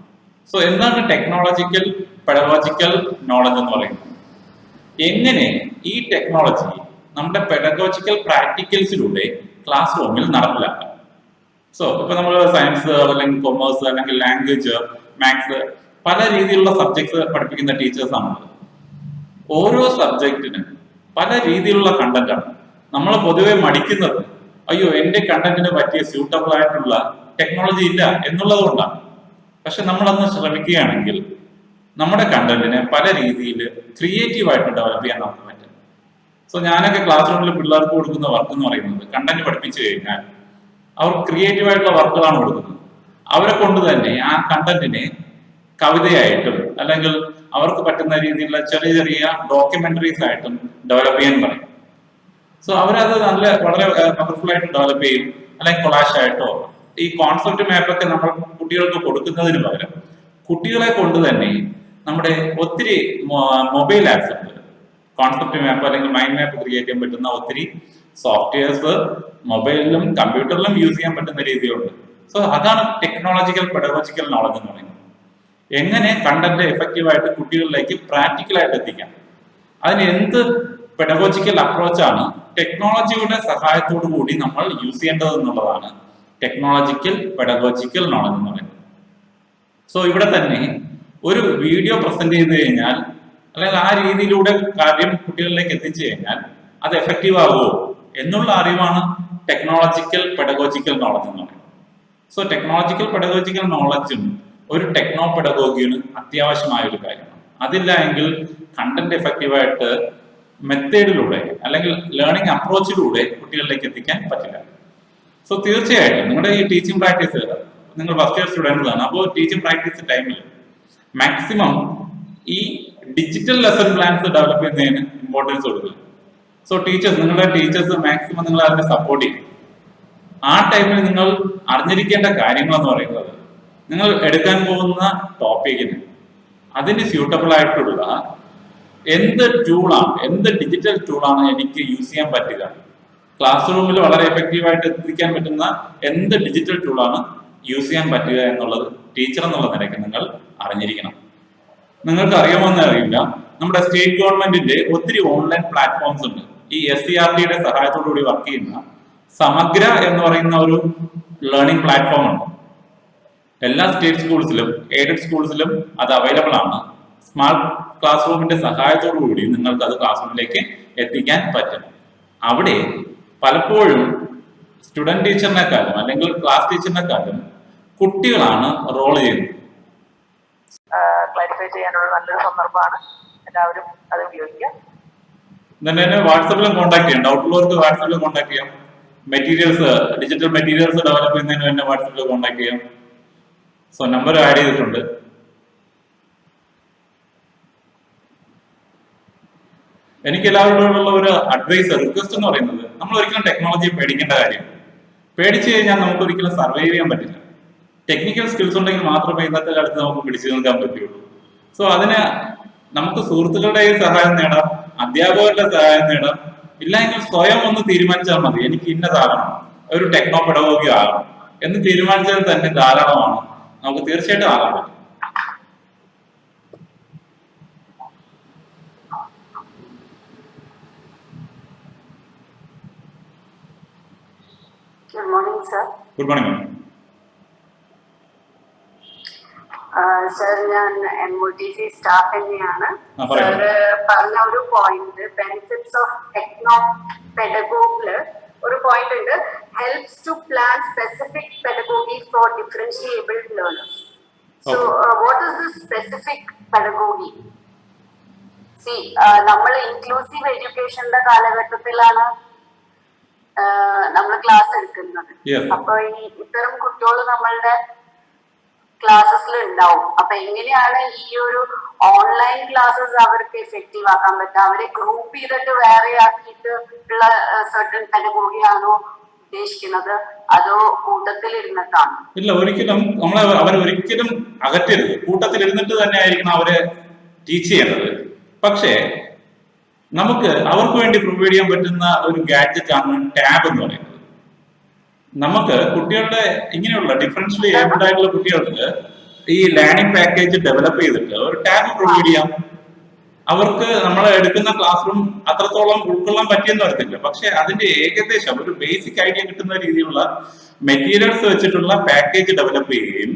സോ എന്താണ് ടെക്നോളജിക്കൽ പെഡഗോജിക്കൽ നോളജ് എന്ന് പറയുന്നത്? എങ്ങനെ ഈ ടെക്നോളജി നമ്മുടെ പെഡഗോജിക്കൽ പ്രാക്ടിക്കൽസിലൂടെ ക്ലാസ് റൂമിൽ നടപ്പിലാക്കാം. സോ ഇപ്പൊ നമ്മൾ സയൻസ് അല്ലെങ്കിൽ കൊമേഴ്സ് അല്ലെങ്കിൽ ലാംഗ്വേജ്, മാത്സ് പല രീതിയിലുള്ള സബ്ജക്ട്സ് പഠിപ്പിക്കുന്ന ടീച്ചേഴ്സ് ആണുള്ളത്. ഓരോ സബ്ജക്റ്റിനും പല രീതിയിലുള്ള കണ്ടന്റ് ആണ്. നമ്മൾ പൊതുവെ മടിക്കുന്നത് അയ്യോ എന്റെ കണ്ടന്റിന് പറ്റിയ സ്യൂട്ടബിൾ ആയിട്ടുള്ള ടെക്നോളജി ഇല്ല എന്നുള്ളത് കൊണ്ടാണ്. പക്ഷെ നമ്മളൊന്ന് ശ്രമിക്കുകയാണെങ്കിൽ നമ്മുടെ കണ്ടന്റിനെ പല രീതിയിൽ ക്രിയേറ്റീവായിട്ട് ഡെവലപ്പ് ചെയ്യാൻ നമുക്ക് പറ്റും. സോ ഞാനൊക്കെ ക്ലാസ് റൂമിൽ പിള്ളേർക്ക് കൊടുക്കുന്ന വർക്ക് എന്ന് പറയുന്നത് കണ്ടന്റ് പഠിപ്പിച്ചു കഴിഞ്ഞാൽ അവർ ക്രിയേറ്റീവായിട്ടുള്ള വർക്കുകളാണ് കൊടുക്കുന്നത്. അവരെ കൊണ്ട് തന്നെ ആ കണ്ടന്റിനെ കവിതയായിട്ടും അല്ലെങ്കിൽ അവർക്ക് പറ്റുന്ന രീതിയിലുള്ള ചെറിയ ചെറിയ ഡോക്യുമെന്ററീസ് ആയിട്ടും ഡെവലപ്പ് ചെയ്യാൻ പറയും. സോ അവരത് വളരെ പവർഫുൾ ആയിട്ട് ഡെവലപ്പ് ചെയ്യും. അല്ലെങ്കിൽ കൊളാഷ് ആയിട്ടോ ഈ കോൺസെപ്റ്റ് മാപ്പൊക്കെ നമ്മൾ കുട്ടികൾക്ക് കൊടുക്കുന്നതിന് പകരം കുട്ടികളെ കൊണ്ട് തന്നെ നമ്മുടെ ഒത്തിരി മൊബൈൽ ആപ്സ് ഉണ്ട്. കോൺസെപ്റ്റ് മാപ്പ് അല്ലെങ്കിൽ മൈൻഡ് മാപ്പ് ക്രിയേറ്റ് ചെയ്യാൻ പറ്റുന്ന ഒത്തിരി സോഫ്റ്റ്വെയർസ് മൊബൈലിലും കമ്പ്യൂട്ടറിലും യൂസ് ചെയ്യാൻ പറ്റുന്ന രീതിയിലുണ്ട്. സോ അതാണ് ടെക്നോളജിക്കൽ പെഡഗോജിക്കൽ നോളജ് എന്ന് പറയുന്നത്. എങ്ങനെ കണ്ടന്റ് എഫക്റ്റീവായിട്ട് കുട്ടികളിലേക്ക് പ്രാക്ടിക്കലായിട്ട് എത്തിക്കാം, അതിന് എന്ത് പെഡഗോജിക്കൽ അപ്രോച്ചാണ് ടെക്നോളജിയുടെ സഹായത്തോടു കൂടി നമ്മൾ യൂസ് ചെയ്യേണ്ടത് എന്നുള്ളതാണ് ടെക്നോളജിക്കൽ പെഡഗോജിക്കൽ നോളജ് എന്ന് പറയുന്നത്. സോ ഇവിടെ തന്നെ ഒരു വീഡിയോ പ്രസന്റ് ചെയ്ത് കഴിഞ്ഞാൽ അല്ലെങ്കിൽ ആ രീതിയിലൂടെ കാര്യം കുട്ടികളിലേക്ക് എത്തിച്ചു കഴിഞ്ഞാൽ അത് എഫക്റ്റീവ് ആകുമോ എന്നുള്ള അറിവാണ് ടെക്നോളജിക്കൽ പെഡഗോജിക്കൽ നോളജ് എന്ന് പറയുന്നത്. സോ ടെക്നോളജിക്കൽ പെഡഗോജിക്കൽ നോളജും ഒരു ടെക്നോ പെഡഗോഗിയാണ് അത്യാവശ്യമായ ഒരു കാര്യമാണ്. അതില്ല എങ്കിൽ കണ്ടന്റ് എഫക്റ്റീവായിട്ട് മെത്തേഡിലൂടെ അല്ലെങ്കിൽ ലേണിംഗ് അപ്രോച്ചിലൂടെ കുട്ടികളിലേക്ക് എത്തിക്കാൻ പറ്റില്ല. സോ തീർച്ചയായിട്ടും നിങ്ങളുടെ ഈ ടീച്ചിങ് പ്രാക്ടീസ്, നിങ്ങൾ ഫസ്റ്റ് ഇയർ സ്റ്റുഡൻസ് ആണ്, അപ്പോൾ ടീച്ചിങ് പ്രാക്ടീസ് ടൈമിൽ മാക്സിമം ഈ ഡിജിറ്റൽ ലെസൺ പ്ലാൻസ് ഡെവലപ്പ് ചെയ്യുന്നതിന് ഇമ്പോർട്ടൻസ് കൊടുക്കുക. സോ നിങ്ങളുടെ ടീച്ചേഴ്സ് മാക്സിമം നിങ്ങൾ അതിനെ സപ്പോർട്ട് ചെയ്യും. ആ ടൈമിൽ നിങ്ങൾ അറിഞ്ഞിരിക്കേണ്ട കാര്യങ്ങൾ എന്ന് പറയുന്നത്, നിങ്ങൾ എടുക്കാൻ പോകുന്ന ടോപ്പിക്കിന് അതിന് സ്യൂട്ടബിൾ ആയിട്ടുള്ള എന്ത് ടൂളാണ്, എന്ത് ഡിജിറ്റൽ ടൂളാണ് എനിക്ക് യൂസ് ചെയ്യാൻ പറ്റുക, ക്ലാസ് റൂമിൽ വളരെ എഫക്റ്റീവായിട്ട് എത്തിക്കാൻ പറ്റുന്ന എന്ത് ഡിജിറ്റൽ ടൂളാണ് യൂസ് ചെയ്യാൻ പറ്റുക എന്നുള്ളത് ടീച്ചർ എന്നുള്ള നിലയ്ക്ക് നിങ്ങൾ അറിഞ്ഞിരിക്കണം. നിങ്ങൾക്ക് അറിയാമെന്ന് അറിയില്ല, നമ്മുടെ സ്റ്റേറ്റ് ഗവൺമെന്റിന്റെ ഒത്തിരി ഓൺലൈൻ പ്ലാറ്റ്ഫോംസ് ഉണ്ട്. ഈ SCRTയുടെ സഹായത്തോടു കൂടി വർക്ക് ചെയ്യുന്ന സമഗ്ര എന്ന് പറയുന്ന ഒരു ലേണിംഗ് പ്ലാറ്റ്ഫോം ഉണ്ട്. എല്ലാ സ്റ്റേറ്റ് സ്കൂൾസിലും എയ്ഡഡ് സ്കൂൾസിലും അത് അവൈലബിൾ ആണ്. സ്മാർട്ട് ക്ലാസ് റൂമിന്റെ സഹായത്തോടു കൂടി നിങ്ങൾക്ക് അത് ക്ലാസ് റൂമിലേക്ക് എത്തിക്കാൻ പറ്റും. അവിടെ പലപ്പോഴും സ്റ്റുഡന്റ് ടീച്ചറിനെക്കാളും അല്ലെങ്കിൽ ക്ലാസ് ടീച്ചറിനെക്കാളും കുട്ടികളാണ് റോൾ ചെയ്യുന്നത്. ക്ലാരിഫൈ ചെയ്യാനുള്ള നല്ലൊരു സന്ദർഭമാണ്. എല്ലാവരും അത് ഉപയോഗിക്കുക. എന്നെ വാട്സാപ്പിലും കോൺടാക്ട് ചെയ്യാം. ഡൗട്ടുള്ളവർക്ക് വാട്സാപ്പിൽ കോൺടാക്ട് ചെയ്യാം. മെറ്റീരിയൽസ്, ഡിജിറ്റൽ മെറ്റീരിയൽസ് ഡെവലപ്പ് ചെയ്യുന്നതിന് തന്നെ വാട്സാപ്പിൽ കോൺടാക്ട് ചെയ്യാം. സോ നമ്പർ ആഡ് ചെയ്തിട്ടുണ്ട്. എനിക്ക് എല്ലാവരോടുള്ള ഒരു അഡ്വൈസ്, റിക്വസ്റ്റ് എന്ന് പറയുന്നത്, നമ്മൾ ഒരിക്കലും ടെക്നോളജിയെ പേടിക്കേണ്ട കാര്യം. പേടിച്ചു കഴിഞ്ഞാൽ നമുക്ക് ഒരിക്കലും സർവൈവ് ചെയ്യാൻ പറ്റില്ല. ടെക്നിക്കൽ സ്കിൽസ് ഉണ്ടെങ്കിൽ മാത്രമേ ഇന്നത്തെ കാലത്ത് നമുക്ക് പിടിച്ചു നിൽക്കാൻ പറ്റുള്ളൂ. സോ അതിന് നമുക്ക് സുഹൃത്തുക്കളുടെ സഹായം നേടാം, അധ്യാപകരുടെ സഹായം നേടാം. ഇല്ലെങ്കിൽ സ്വയം ഒന്ന് തീരുമാനിച്ചാൽ മതി, എനിക്ക് ഇന്നതാകണം, ഒരു ടെക്നോ പെഡഗോഗി ആകണം എന്ന് തീരുമാനിച്ചാൽ തന്നെ ധാരാളമാണ്. നമുക്ക് തീർച്ചയായിട്ടും ആകാൻ പറ്റും. Good morning, sir. Good morning ma'am. Sir, ഞാൻ MOTC സ്റ്റാഫ് തന്നെയാണ്. പറയൂ. സർ പറഞ്ഞ ഒരു പോയിന്റ്, ബെനിഫിറ്റ്സ് ഓഫ് ടെക്നോ പെഡഗോഗില് ഒരു പോയിന്റ് ഉണ്ട്, helps to plan specific pedagogy for differentially abled learners. So what is the specific pedagogy? See, നമ്മൾ inclusive എഡ്യൂക്കേഷന്റെ കാലഘട്ടത്തിലാണ് നമ്മൾ ക്ലാസ് എടുക്കുന്നത്. അപ്പൊ ഈ ഇത്തരം കുട്ടികൾ നമ്മളുടെ ക്ലാസ്സസിൽ ഉണ്ടാവും. അപ്പൊ എങ്ങനെയാണ് ഈ ഒരു ഓൺലൈൻ ക്ലാസ്സസ് അവർക്ക് എഫക്റ്റീവ് ആക്കാൻ പറ്റുക? അവരെ ഗ്രൂപ്പ് ചെയ്തിട്ട് വേറെ ആക്കിയിട്ട് ഉള്ള സർട്ടൻ പെഡഗോഗിയാണോ ഉദ്ദേശിക്കുന്നത്, അതോ കൂട്ടത്തിൽ ഇരുന്നിട്ടാണ്? ഇല്ല, ഒരിക്കലും അവരൊരിക്കലും അകറ്റരുത്. കൂട്ടത്തിൽ ഇരുന്നിട്ട് തന്നെ ആയിരിക്കണം അവരെ ടീച്ച് ചെയ്യേണ്ടത്. പക്ഷേ നമുക്ക് അവർക്ക് വേണ്ടി പ്രൊവൈഡ് ചെയ്യാൻ പറ്റുന്ന ഒരു ഗാഡ്ജറ്റ് ആണ് ടാബ് എന്ന് പറയുന്നത്. നമുക്ക് കുട്ടികളുടെ ഇങ്ങനെയുള്ള ഡിഫറൻഷ്യലി ഏബിൾഡ് ആയിട്ടുള്ള കുട്ടികൾക്ക് ഈ ലേണിംഗ് പാക്കേജ് ഡെവലപ്പ് ചെയ്തിട്ട് ഒരു ടാബ് പ്രൊവൈഡ് ചെയ്യാം. അവർക്ക് നമ്മൾ എടുക്കുന്ന ക്ലാസ് റൂം അത്രത്തോളം ഉൾക്കൊള്ളാൻ പറ്റിയെന്ന് വരത്തില്ല, പക്ഷെ അതിന്റെ ഏകദേശം ഒരു ബേസിക് ഐഡിയ കിട്ടുന്ന രീതിയിലുള്ള മെറ്റീരിയൽസ് വെച്ചിട്ടുള്ള പാക്കേജ് ഡെവലപ്പ് ചെയ്യുകയും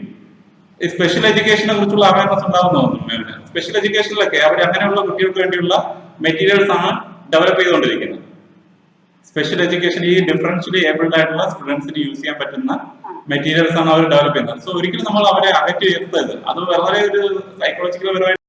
സ്പെഷ്യൽ എഡ്യൂക്കേഷനെ കുറിച്ചുള്ള അവയർനെസ് ഉണ്ടാവുന്ന തോന്നുന്നു. സ്പെഷ്യൽ എഡ്യൂക്കേഷനിലൊക്കെ അവർ അങ്ങനെയുള്ള കുട്ടികൾക്ക് വേണ്ടിയുള്ള മെറ്റീരിയൽസ് ആണ് ഡെവലപ്പ് ചെയ്തുകൊണ്ടിരിക്കുന്നത്. സ്പെഷ്യൽ എഡ്യൂക്കേഷൻ ഈ ഡിഫറൻഷ്യലി ഏബിൾഡ് ആയിട്ടുള്ള സ്റ്റുഡൻസിന് യൂസ് ചെയ്യാൻ പറ്റുന്ന മെറ്റീരിയൽസ് ആണ് അവർ ഡെവലപ്പ് ചെയ്യുന്നത്. സോ ഒരിക്കലും നമ്മൾ അവരെ അകറ്റി ഉയർത്തരുത്. അത് വളരെ ഒരു സൈക്കോളജിക്കൽ പരമായിട്ട്